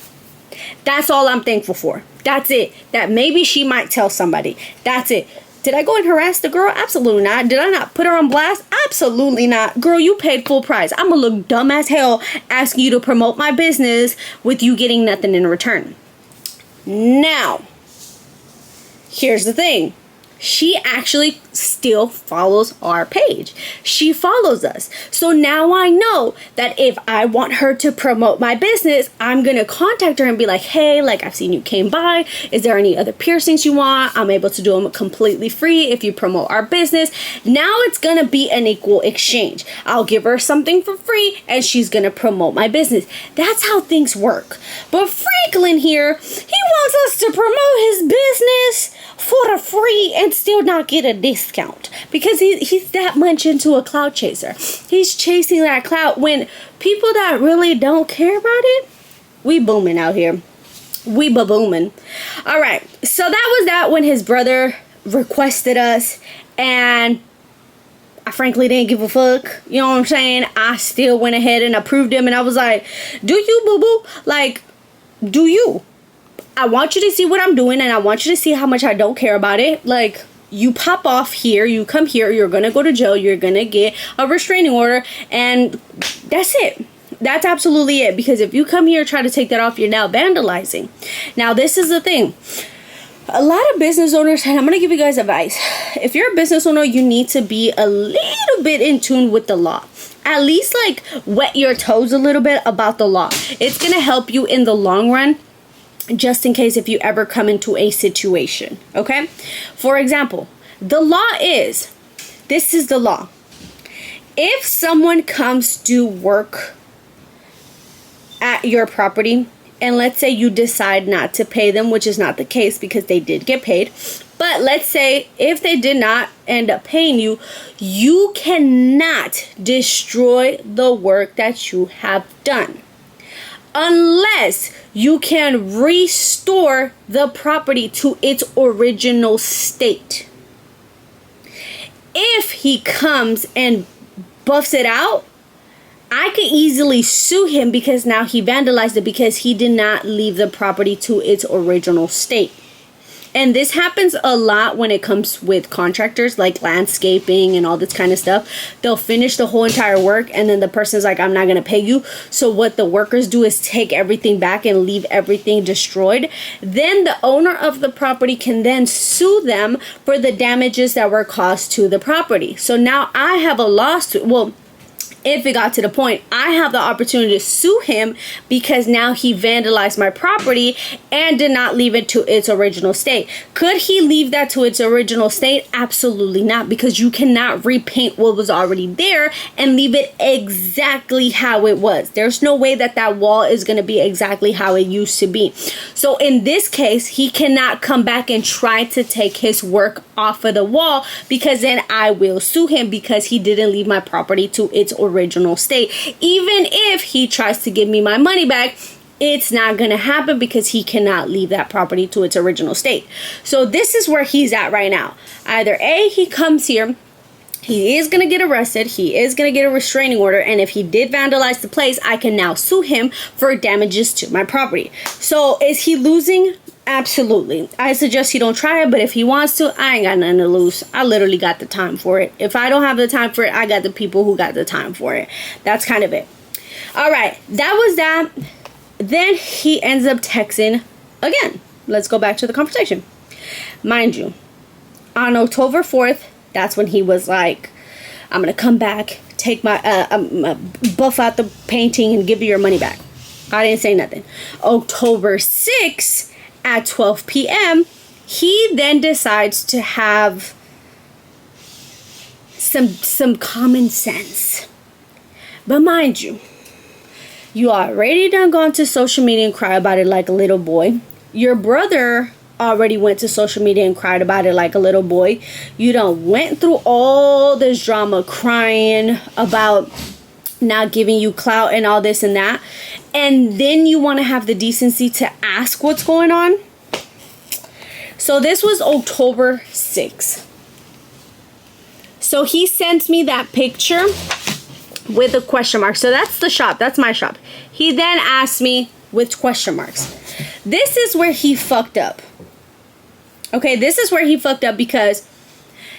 That's all I'm thankful for. That's it. That maybe she might tell somebody. That's it. Did I go and harass the girl? Absolutely not. Did I not put her on blast? Absolutely not. Girl, you paid full price. I'm gonna look dumb as hell asking you to promote my business with you getting nothing in return. Now, here's the thing. She actually still follows our page. She follows us. So now I know that if I want her to promote my business, I'm going to contact her and be like, hey, like, I've seen you came by. Is there any other piercings you want? I'm able to do them completely free if you promote our business. Now it's going to be an equal exchange. I'll give her something for free and she's going to promote my business. That's how things work. But Franklin here, he wants us to promote his business for free and still not get a discount because he's that much into a clout chaser. He's chasing that clout when people that really don't care about it, we booming out here. We ba-booming. All right. So that was that when his brother requested us, and I frankly didn't give a fuck. You know what I'm saying? I still went ahead and approved him, and I was like, do you, boo-boo? Like, do you? I want you to see what I'm doing, and I want you to see how much I don't care about it. Like, you pop off here, you come here, you're gonna go to jail, you're gonna get a restraining order, and that's it. That's absolutely it. Because if you come here and try to take that off, you're now vandalizing. Now, this is the thing. A lot of business owners, and I'm going to give you guys advice. If you're a business owner, you need to be a little bit in tune with the law. At least like wet your toes a little bit about the law. It's going to help you in the long run, just in case if you ever come into a situation. Okay? For example, the law is, this is the law. If someone comes to work at your property, and let's say you decide not to pay them, which is not the case because they did get paid. But let's say if they did not end up paying you, you cannot destroy the work that you have done unless you can restore the property to its original state. If he comes and buffs it out, I could easily sue him because now he vandalized it because he did not leave the property to its original state. And this happens a lot when it comes with contractors, like landscaping and all this kind of stuff. They'll finish the whole entire work and then the person's like, I'm not going to pay you. So what the workers do is take everything back and leave everything destroyed. Then the owner of the property can then sue them for the damages that were caused to the property. So now I have a lawsuit. Well, if it got to the point, I have the opportunity to sue him because now he vandalized my property and did not leave it to its original state. Could he leave that to its original state? Absolutely not, because you cannot repaint what was already there and leave it exactly how it was. There's no way that that wall is going to be exactly how it used to be. So in this case, he cannot come back and try to take his work off of the wall, because then I will sue him because he didn't leave my property to its original state. Even if he tries to give me my money back, it's not going to happen because he cannot leave that property to its original state. So this is where he's at right now. Either A, he comes here, he is going to get arrested, he is going to get a restraining order, and if he did vandalize the place, I can now sue him for damages to my property. So is he losing? Absolutely. I suggest he don't try it, but if he wants to, I ain't got nothing to lose. I literally got the time for it. If I don't have the time for it, I got the people who got the time for it. That's kind of it. All right, that was that. Then he ends up texting again. Let's go back to the conversation. Mind you, on October 4th, that's when he was like, I'm going to come back, take my, buff out the painting and give you your money back. I didn't say nothing. October 6th, at 12 p.m., he then decides to have some common sense. But mind you, you already done gone to social media and cried about it like a little boy. Your brother already went to social media and cried about it like a little boy. You done went through all this drama crying about not giving you clout and all this and that, and then you want to have the decency to ask what's going on. So this was October 6th. So he sent me that picture with a question mark. So that's the shop. That's my shop. He then asked me with question marks. This is where he fucked up. Okay, this is where he fucked up because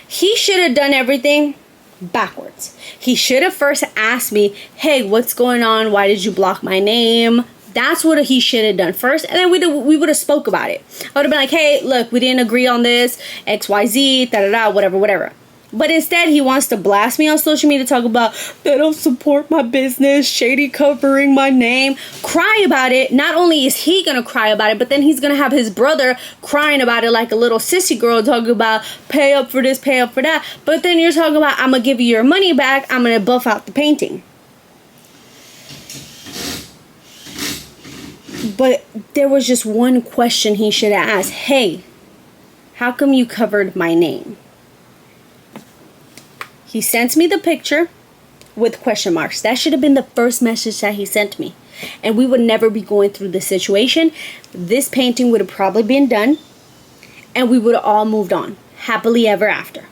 he should have done everything backwards. He should have first asked me, hey, what's going on? Why did you block my name? That's what he should have done first. And then we would have spoke about it. I would have been like, hey, look, we didn't agree on this, XYZ, da-da-da, whatever. But instead, he wants to blast me on social media, talk about, they don't support my business, shady covering my name, cry about it. Not only is he going to cry about it, but then he's going to have his brother crying about it like a little sissy girl, talking about pay up for this, pay up for that. But then you're talking about, I'm going to give you your money back, I'm going to buff out the painting. But there was just one question he should have asked. Hey, how come you covered my name? He sent me the picture with question marks. That should have been the first message that he sent me. And we would never be going through this situation. This painting would have probably been done. And we would have all moved on. Happily ever after.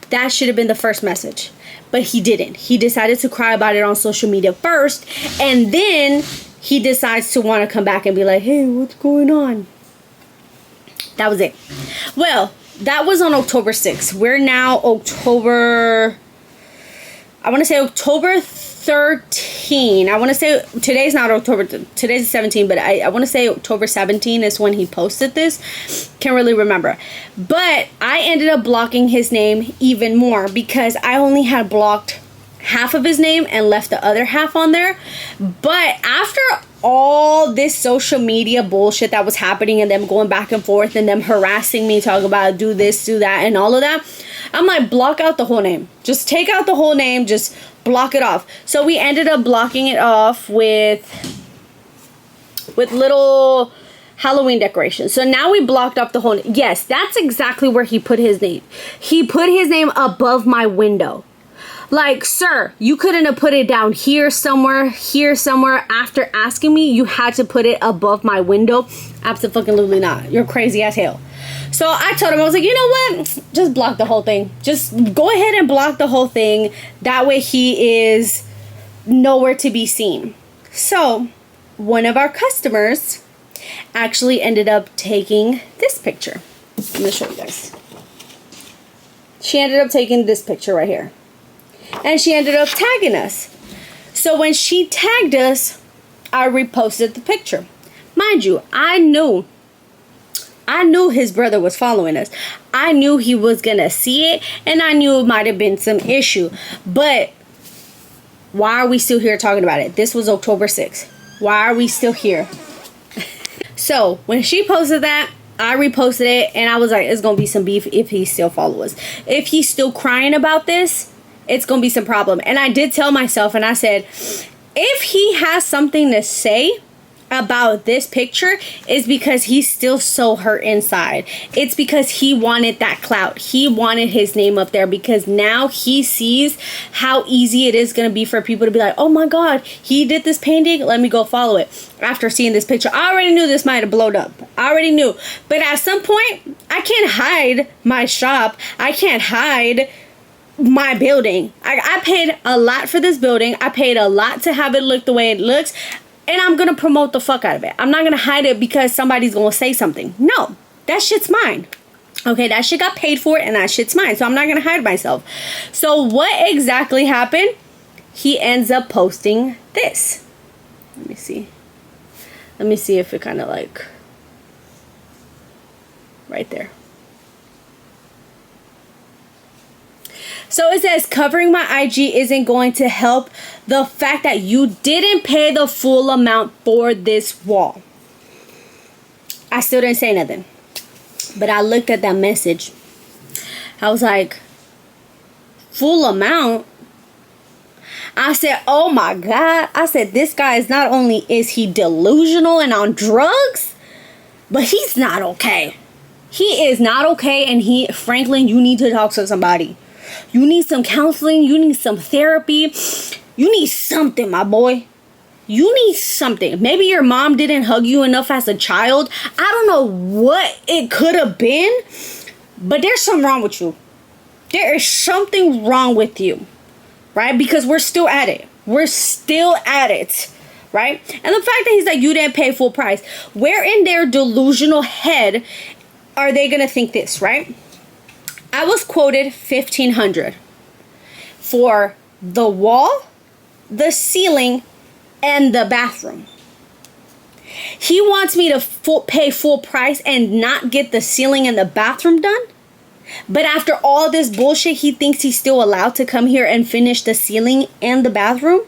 That should have been the first message. But he didn't. He decided to cry about it on social media first. And then he decides to want to come back and be like, hey, what's going on? That was it. Well, that was on October 6th. We're now October 13. I want to say today's not October, today's 17, but I want to say October 17 is when he posted this. Can't really remember. But I ended up blocking his name even more because I only had blocked half of his name and left the other half on there. But after all this social media bullshit that was happening and them going back and forth and them harassing me, talking about do this, do that, and all of that, I'm like, block out the whole name. Just take out the whole name. Just block it off. So we ended up blocking it off with little Halloween decorations. So now we blocked off the whole. Yes, that's exactly where he put his name. He put his name above my window. Like, sir, you couldn't have put it down here somewhere. After asking me, you had to put it above my window. Absolutely not. You're crazy as hell. So I told him, I was like, you know what? Just block the whole thing. Just go ahead and block the whole thing. That way he is nowhere to be seen. So one of our customers actually ended up taking this picture. I'm going to show you guys. She ended up taking this picture right here. And she ended up tagging us. So when she tagged us, I reposted the picture. Mind you, I knew his brother was following us. I knew he was going to see it. And I knew it might have been some issue. But why are we still here talking about it? This was October 6th. Why are we still here? So when she posted that, I reposted it. And I was like, it's going to be some beef if he still follows us. If he's still crying about this, it's going to be some problem. And I did tell myself, and I said, if he has something to say about this picture, it's because he's still so hurt inside. It's because he wanted that clout. He wanted his name up there because now he sees how easy it is going to be for people to be like, oh my God, he did this painting. Let me go follow it. After seeing this picture, I already knew this might have blown up. I already knew. But at some point, I can't hide my shop. I can't hide my building. I paid a lot for this building. I paid a lot to have it look the way it looks. And I'm going to promote the fuck out of it. I'm not going to hide it because somebody's going to say something. No, that shit's mine. Okay, that shit got paid for and that shit's mine. So I'm not going to hide myself. So what exactly happened? He ends up posting this. Let me see. Let me see if it kind of like right there. So it says, covering my IG isn't going to help the fact that you didn't pay the full amount for this wall. I still didn't say nothing. But I looked at that message. I was like, full amount? I said, oh my God. I said, this guy is not only is he delusional and on drugs, but he's not okay. He is not okay. And Franklin, you need to talk to somebody. You need some counseling. You need some therapy. You need something, my boy. You need something. Maybe your mom didn't hug you enough as a child. I don't know what it could have been, but there's something wrong with you. There is something wrong with you, right? Because we're still at it. We're still at it, right? And the fact that he's like, you didn't pay full price. Where in their delusional head are they going to think this, right? I was quoted $1,500 for the wall, the ceiling, and the bathroom. He wants me to pay full price and not get the ceiling and the bathroom done. But after all this bullshit, he thinks he's still allowed to come here and finish the ceiling and the bathroom.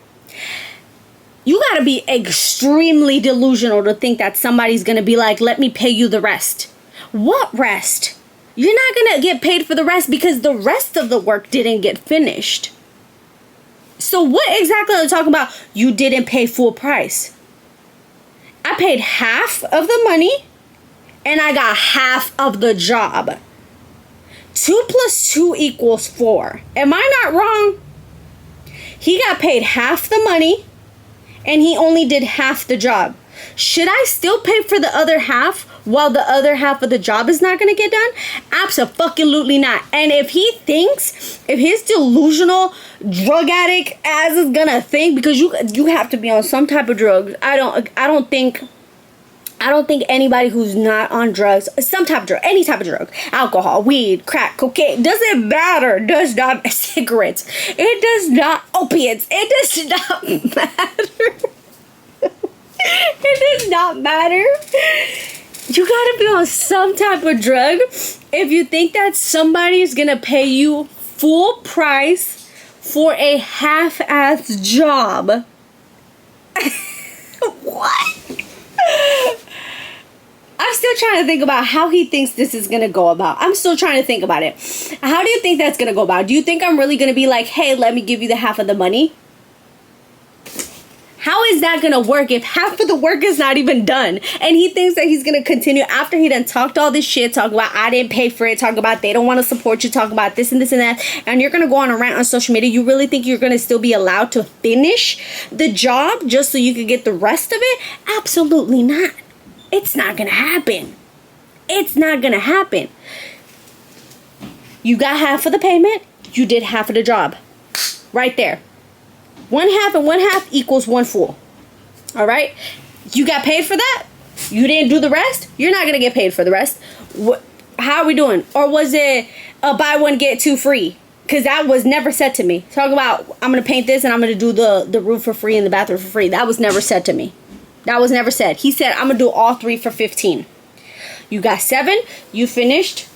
You got to be extremely delusional to think that somebody's going to be like, let me pay you the rest. What rest? You're not going to get paid for the rest because the rest of the work didn't get finished. So what exactly are you talking about? You didn't pay full price. I paid half of the money and I got half of the job. 2 + 2 = 4. Am I not wrong? He got paid half the money and he only did half the job. Should I still pay for the other half while the other half of the job is not going to get done? Absolutely not. And if he thinks, if his delusional drug addict ass is going to think, because you have to be on some type of drugs. I don't think I don't think anybody who's not on drugs, some type of drug, any type of drug, alcohol, weed, crack, cocaine, doesn't matter, does not, cigarettes, it does not, opiates, it does not matter. It does not matter. You gotta be on some type of drug if you think that somebody's gonna pay you full price for a half-ass job. What? I'm still trying to think about how he thinks this is going to go about. I'm still trying to think about it. How do you think that's going to go about? Do you think I'm really going to be like, hey, let me give you the half of the money? How is that going to work if half of the work is not even done? And he thinks that he's going to continue after he done talked all this shit, talk about I didn't pay for it, talk about they don't want to support you, talk about this and this and that, and you're going to go on a rant on social media. You really think you're going to still be allowed to finish the job just so you can get the rest of it? Absolutely not. It's not going to happen. It's not going to happen. You got half of the payment. You did half of the job. Right there. 1/2 and 1/2 equals 1 full. All right? You got paid for that? You didn't do the rest? You're not going to get paid for the rest. How are we doing? Or was it a buy one, get two free? Because that was never said to me. Talk about, I'm going to paint this and I'm going to do the roof for free and the bathroom for free. That was never said to me. That was never said. He said, I'm going to do all 3 for 15. You got 7. You finished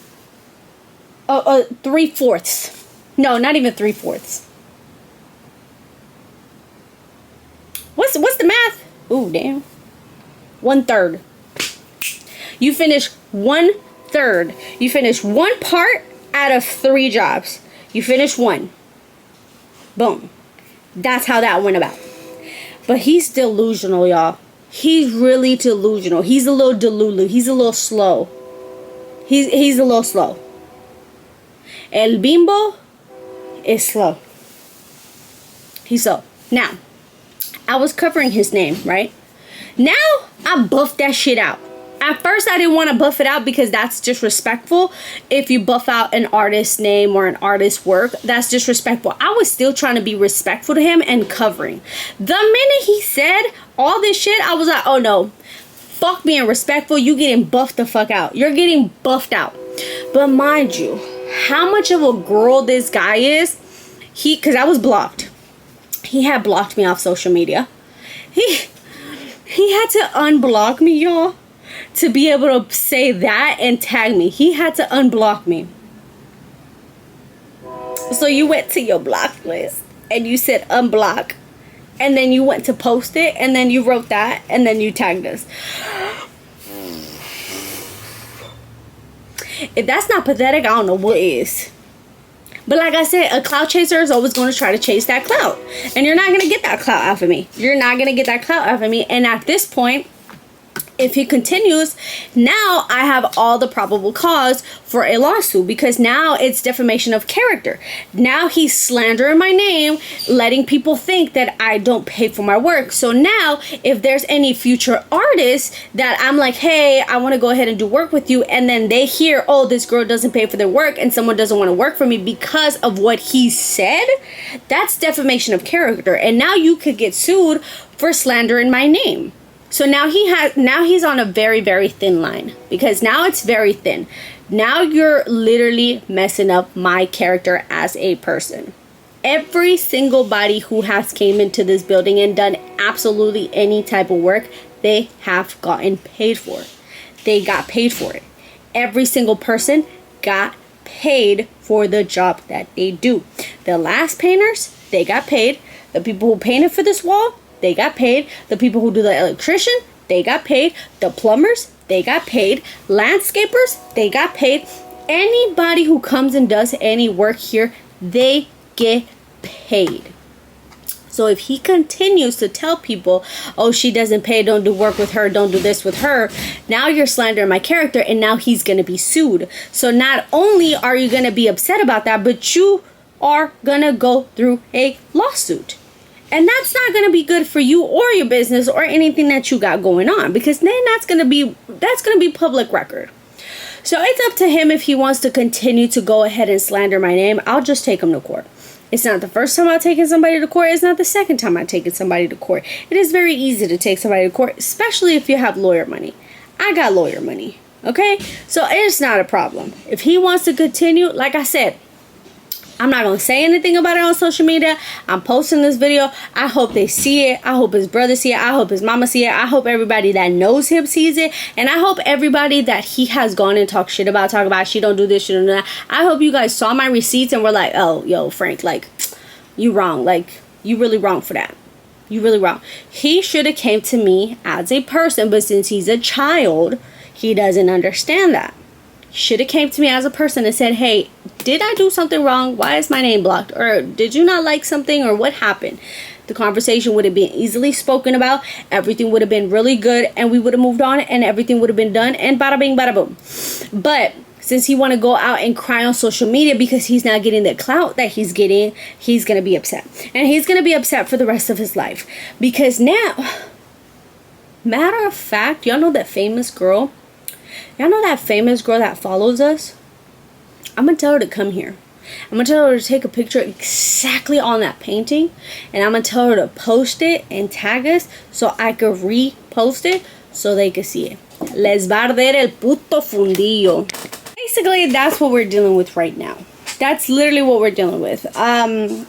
3/4. No, not even 3/4. What's the math? Ooh, damn. 1/3. You finish 1/3. You finish 1 part out of 3 jobs. You finish 1. Boom. That's how that went about. But he's delusional, y'all. He's really delusional. He's a little delulu. He's a little slow. He's a little slow. El Bimbo is slow. He's slow. Now, I was covering his name, right? Now, I buffed that shit out. At first, I didn't want to buff it out because that's disrespectful. If you buff out an artist's name or an artist's work, that's disrespectful. I was still trying to be respectful to him and covering. The minute he said all this shit, I was like, oh no, fuck being respectful. You getting buffed the fuck out. You're getting buffed out. But mind you, how much of a girl this guy is, because I was blocked. He had blocked me off social media. He had to unblock me, y'all, to be able to say that and tag me. He had to unblock me. So you went to your block list and you said unblock, and then you went to post it, and then you wrote that, and then you tagged us. If that's not pathetic, I don't know what is. But like I said, a clout chaser is always going to try to chase that clout. And you're not going to get that clout off of me. You're not going to get that clout off of me. And at this point, if he continues, now I have all the probable cause for a lawsuit, because now it's defamation of character. Now he's slandering my name, letting people think that I don't pay for my work. So now if there's any future artists that I'm like, hey, I want to go ahead and do work with you, and then they hear, oh, this girl doesn't pay for their work and someone doesn't want to work for me because of what he said, that's defamation of character. And now you could get sued for slandering my name. So now he's on a very, very thin line, because now it's very thin. Now you're literally messing up my character as a person. Every single body who has came into this building and done absolutely any type of work, they have gotten paid for it. They got paid for it. Every single person got paid for the job that they do. The last painters, they got paid. The people who painted for this wall, they got paid. The people who do the electrician, they got paid. The plumbers, they got paid. Landscapers, they got paid. Anybody who comes and does any work here, they get paid. So if he continues to tell people, oh, she doesn't pay, don't do work with her, don't do this with her, now you're slandering my character, and now he's going to be sued. So not only are you going to be upset about that, but you are going to go through a lawsuit. And that's not going to be good for you or your business or anything that you got going on, because then that's going to be public record. So it's up to him if he wants to continue to go ahead and slander my name. I'll just take him to court. It's not the first time I've taken somebody to court. It's not the second time I've taken somebody to court. It is very easy to take somebody to court, especially if you have lawyer money. I got lawyer money. Okay? So it's not a problem. If he wants to continue, like I said, I'm not going to say anything about it on social media. I'm posting this video. I hope they see it. I hope his brother see it. I hope his mama see it. I hope everybody that knows him sees it. And I hope everybody that he has gone and talk about, she don't do this, she don't do that. I hope you guys saw my receipts and were like, oh, yo, Frank, like, you wrong. Like, you really wrong for that. You really wrong. He should have came to me as a person, but since he's a child, he doesn't understand that. Should have came to me as a person and said, hey, did I do something wrong? Why is my name blocked? Or did you not like something? Or what happened? The conversation would have been easily spoken about. Everything would have been really good. And we would have moved on. And everything would have been done. And bada bing, bada boom. But since he want to go out and cry on social media because he's not getting the clout that he's getting, he's going to be upset. And he's going to be upset for the rest of his life. Because now, matter of fact, y'all know that famous girl? Y'all know that famous girl that follows us? I'm going to tell her to come here. I'm going to tell her to take a picture exactly on that painting. And I'm going to tell her to post it and tag us so I could repost it so they can see it. Les va a arder el puto fundillo. Basically, that's what we're dealing with right now. That's literally what we're dealing with.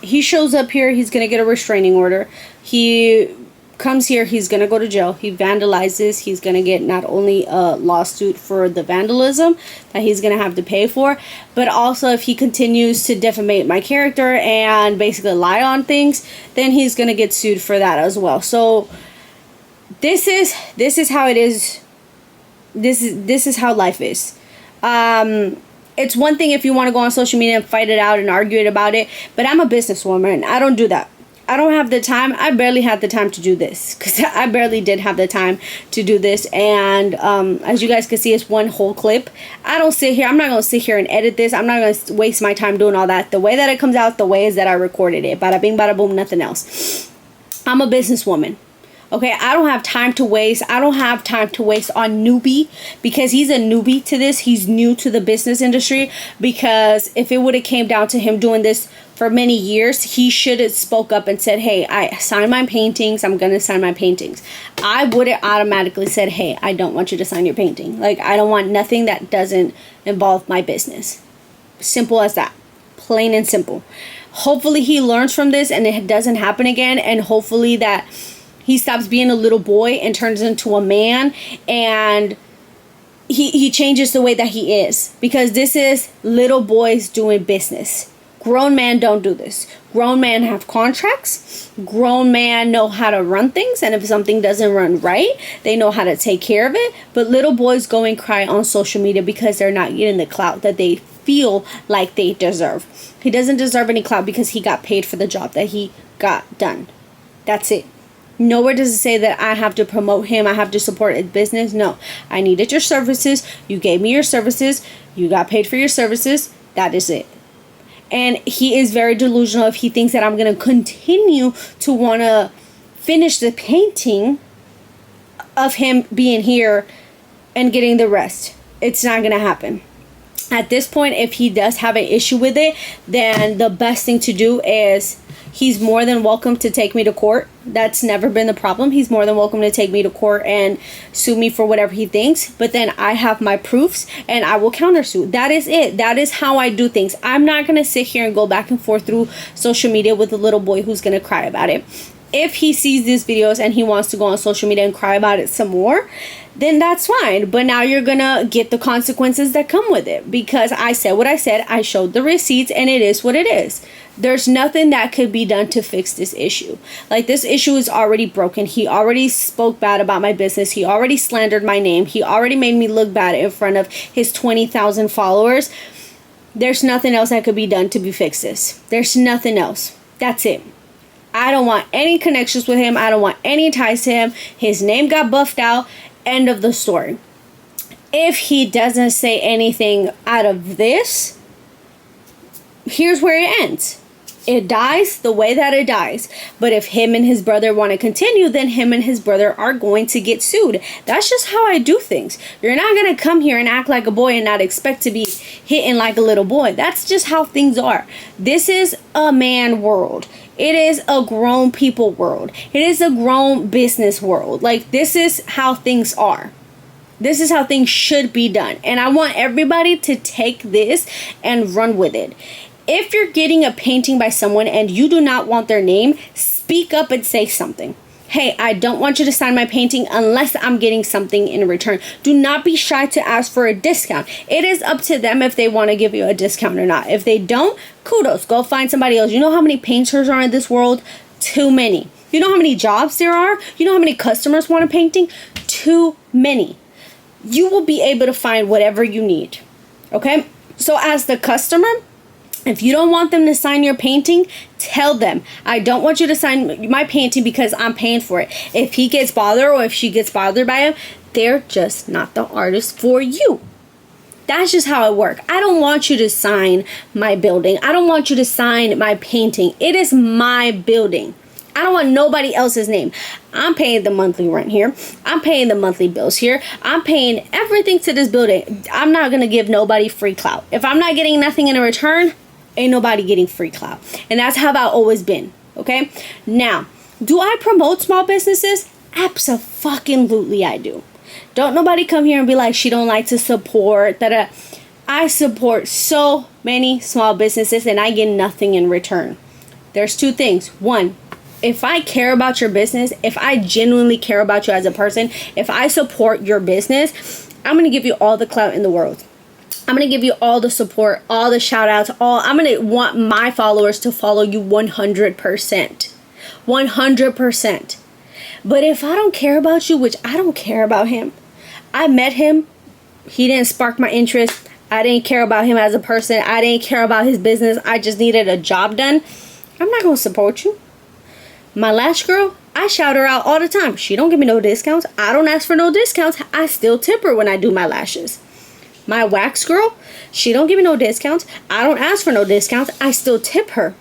He shows up here. He's going to get a restraining order. He comes here, he's gonna go to jail. He vandalizes. He's gonna get not only a lawsuit for the vandalism that he's gonna have to pay for, but also if he continues to defamate my character and basically lie on things, then he's gonna get sued for that as well. So this is how it is. This is how life is. It's one thing if you want to go on social media and fight it out and argue it about it, but I'm a businesswoman. I don't do that. I don't have the time. I barely had the time to do this because I barely did have the time to do this. And as you guys can see, it's one whole clip. I don't sit here. I'm not going to sit here and edit this. I'm not going to waste my time doing all that. The way that it comes out, the way is that I recorded it. Bada bing, bada boom, nothing else. I'm a businesswoman. Okay, I don't have time to waste. I don't have time to waste on newbie because he's a newbie to this. He's new to the business industry because if it would have came down to him doing this for many years, he should have spoke up and said, hey, I sign my paintings. I'm going to sign my paintings. I would have automatically said, hey, I don't want you to sign your painting. Like, I don't want nothing that doesn't involve my business. Simple as that. Plain and simple. Hopefully he learns from this and it doesn't happen again. And hopefully that he stops being a little boy and turns into a man and he changes the way that he is. Because this is little boys doing business. Grown men don't do this. Grown men have contracts. Grown men know how to run things. And if something doesn't run right, they know how to take care of it. But little boys go and cry on social media because they're not getting the clout that they feel like they deserve. He doesn't deserve any clout because he got paid for the job that he got done. That's it. Nowhere does it say that I have to promote him. I have to support his business. No. I needed your services. You gave me your services. You got paid for your services. That is it. And he is very delusional if he thinks that I'm going to continue to want to finish the painting of him being here and getting the rest. It's not going to happen. At this point, if he does have an issue with it, then the best thing to do is he's more than welcome to take me to court. That's never been the problem. He's more than welcome to take me to court and sue me for whatever he thinks. But then I have my proofs and I will countersue. That is it. That is how I do things. I'm not going to sit here and go back and forth through social media with a little boy who's going to cry about it. If he sees these videos and he wants to go on social media and cry about it some more, then that's fine. But now you're going to get the consequences that come with it. Because I said what I said. I showed the receipts and it is what it is. There's nothing that could be done to fix this issue. Like, this issue is already broken. He already spoke bad about my business. He already slandered my name. He already made me look bad in front of his 20,000 followers. There's nothing else that could be done to fix this. There's nothing else. That's it. I don't want any connections with him. I don't want any ties to him. His name got buffed out. End of the story. If he doesn't say anything out of this, here's where it ends. It dies the way that it dies. But if him and his brother want to continue, then him and his brother are going to get sued. That's just how I do things. You're not going to come here and act like a boy and not expect to be hitting like a little boy. That's just how things are. This is a man world. It is a grown people world. It is a grown business world. Like, this is how things are. This is how things should be done. And I want everybody to take this and run with it. If you're getting a painting by someone and you do not want their name, speak up and say something. Hey, I don't want you to sign my painting unless I'm getting something in return. Do not be shy to ask for a discount. It is up to them if they want to give you a discount or not. If they don't, kudos. Go find somebody else. You know how many painters are in this world? Too many. You know how many jobs there are? You know how many customers want a painting? Too many. You will be able to find whatever you need. Okay? So as the customer, if you don't want them to sign your painting, tell them, I don't want you to sign my painting because I'm paying for it. If he gets bothered or if she gets bothered by him, they're just not the artist for you. That's just how it works. I don't want you to sign my building. I don't want you to sign my painting. It is my building. I don't want nobody else's name. I'm paying the monthly rent here. I'm paying the monthly bills here. I'm paying everything to this building. I'm not going to give nobody free clout. If I'm not getting nothing in return, ain't nobody getting free clout. And that's how I've always been. Okay? Now, do I promote small businesses? Abso-fucking-lutely I do. Don't nobody come here and be like, she don't like to support that. I support so many small businesses and I get nothing in return. There's two things. One, if I care about your business, if I genuinely care about you as a person, if I support your business, I'm going to give you all the clout in the world. I'm going to give you all the support, all the shout outs, I'm going to want my followers to follow you 100%. 100%. But if I don't care about you, which I don't care about him, I met him, he didn't spark my interest, I didn't care about him as a person, I didn't care about his business, I just needed a job done, I'm not going to support you. My lash girl, I shout her out all the time. She don't give me no discounts. I don't ask for no discounts. I still tip her when I do my lashes. My wax girl, she don't give me no discounts. I don't ask for no discounts. I still tip her.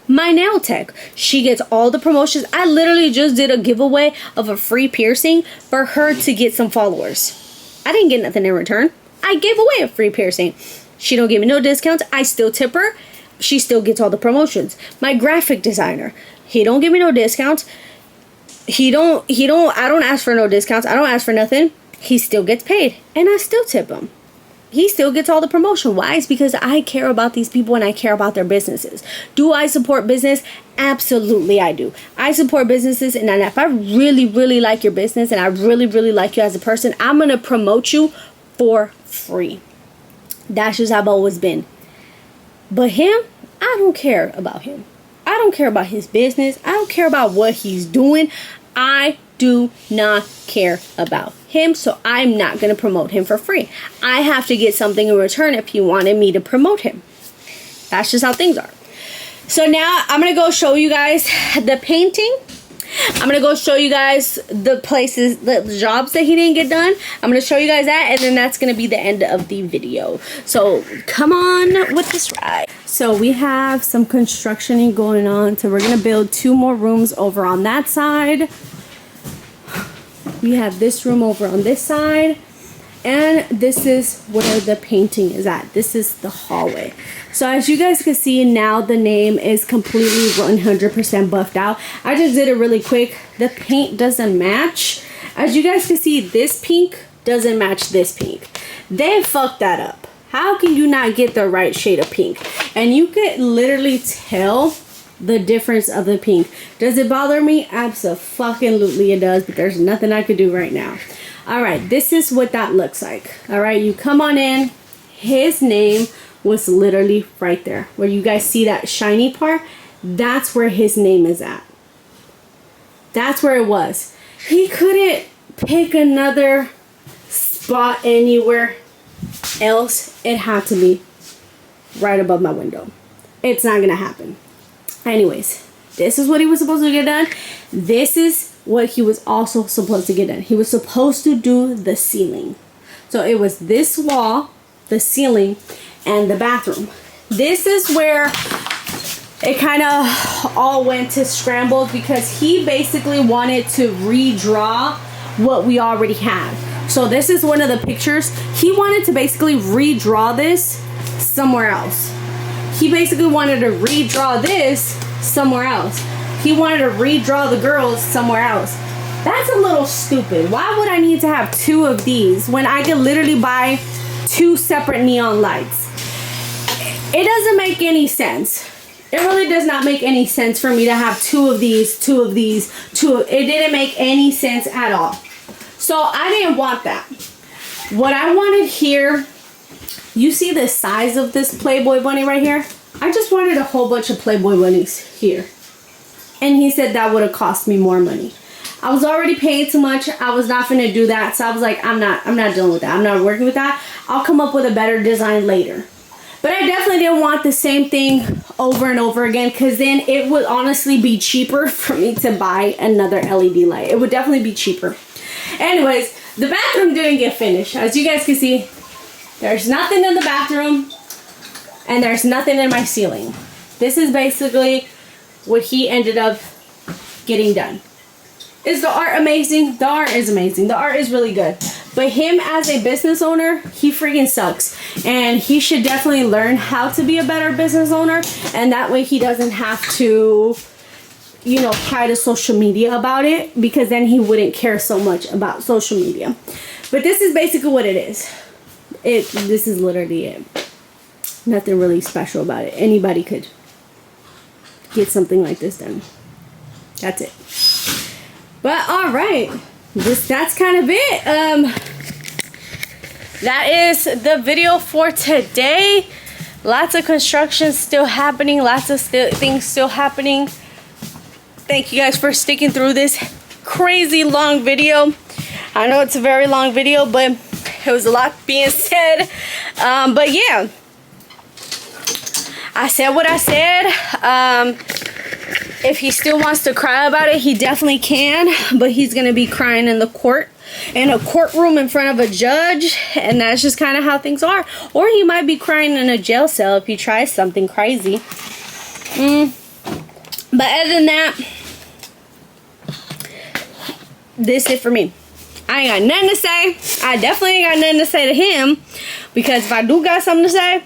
My nail tech, she gets all the promotions. I literally just did a giveaway of a free piercing for her to get some followers. I didn't get nothing in return. I gave away a free piercing. She don't give me no discounts. I still tip her. She still gets all the promotions. My graphic designer, he don't give me no discounts. I don't ask for no discounts. I don't ask for nothing. He still gets paid. And I still tip him. He still gets all the promotion. Why? It's because I care about these people and I care about their businesses. Do I support business? Absolutely I do. I support businesses, and if I really, really like your business and I really, really like you as a person, I'm going to promote you for free. That's just how I've always been. But him, I don't care about him. I don't care about his business. I don't care about what he's doing. I do not care about him, so I'm not going to promote him for free. I have to get something in return if he wanted me to promote him. That's just how things are. So now I'm going to go show you guys the painting. I'm going to go show you guys the places, the jobs that he didn't get done. I'm going to show you guys that, and then that's going to be the end of the video. So come on with this ride. So we have some construction going on. So we're going to build 2 more rooms over on that side. We have this room over on this side. And this is where the painting is at. This is the hallway. So as you guys can see now, the name is completely 100% buffed out. I just did it really quick. The paint doesn't match. As you guys can see, this pink doesn't match this pink. They fucked that up. How can you not get the right shade of pink? And you could literally tell the difference of the pink. Does it bother me? Abso-fucking-lutely it does, but there's nothing I could do right now. Alright, this is what that looks like. Alright, you come on in. His name was literally right there. Where you guys see that shiny part, that's where his name is at. That's where it was. He couldn't pick another spot anywhere else. It had to be right above my window. It's not gonna happen. Anyways, this is what he was supposed to get done. This is what he was also supposed to get done. He was supposed to do the ceiling. So it was this wall, the ceiling, and the bathroom. This is where it kind of all went to scrambles because he basically wanted to redraw what we already had. So this is one of the pictures. He wanted to basically redraw this somewhere else. He basically wanted to redraw this somewhere else. He wanted to redraw the girls somewhere else. That's a little stupid. Why would I need to have 2 of these when I could literally buy 2 separate neon lights? It doesn't make any sense. It really does not make any sense for me to have 2 of these, 2 of these, 2 of... It didn't make any sense at all. So I didn't want that. What I wanted here, you see the size of this Playboy bunny right here? I just wanted a whole bunch of Playboy bunnies here. And he said that would have cost me more money. I was already paying too much. I was not gonna do that. So I was like, I'm not dealing with that. I'm not working with that. I'll come up with a better design later. But I definitely didn't want the same thing over and over again, because then it would honestly be cheaper for me to buy another LED light. It would definitely be cheaper. Anyways, the bathroom didn't get finished. As you guys can see, there's nothing in the bathroom and there's nothing in my ceiling. This is basically what he ended up getting done. Is the art amazing? The art is amazing. The art is really good. But him as a business owner, he freaking sucks. And he should definitely learn how to be a better business owner. And that way he doesn't have to, you know, cry to social media about it. Because then he wouldn't care so much about social media. But this is basically what it is. This is literally it. Nothing really special about it. Anybody could get something like this done. That's it. But alright, that's kind of it. That is the video for today. Lots of construction still happening. Lots of things still happening. Thank you guys for sticking through this crazy long video. I know it's a very long video, but it was a lot being said. But yeah, I said what I said. If he still wants to cry about it, he definitely can. But he's going to be crying in a courtroom in front of a judge. And that's just kind of how things are. Or he might be crying in a jail cell if he tries something crazy. But other than that, this is it for me. I ain't got nothing to say. I definitely ain't got nothing to say to him. Because if I do got something to say,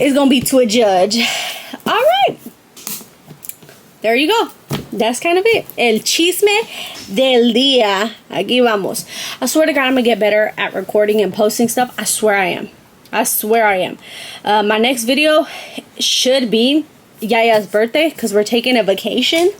it's going to be to a judge. Alright. There you go. That's kind of it. El chisme del día. Aquí vamos. I swear to God, I'm going to get better at recording and posting stuff. I swear I am. I swear I am. My next video should be Yaya's birthday, because we're taking a vacation.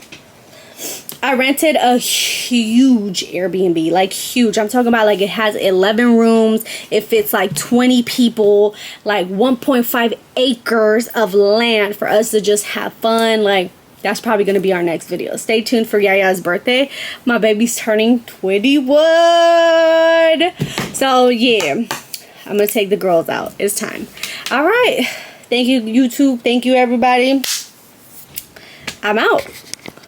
I rented a huge Airbnb. Like huge. I'm talking about like it has 11 rooms. It fits like 20 people. Like 1.5 acres of land for us to just have fun. Like, that's probably going to be our next video. Stay tuned for Yaya's birthday. My baby's turning 21. So, yeah. I'm going to take the girls out. It's time. Alright. Thank you, YouTube. Thank you, everybody. I'm out.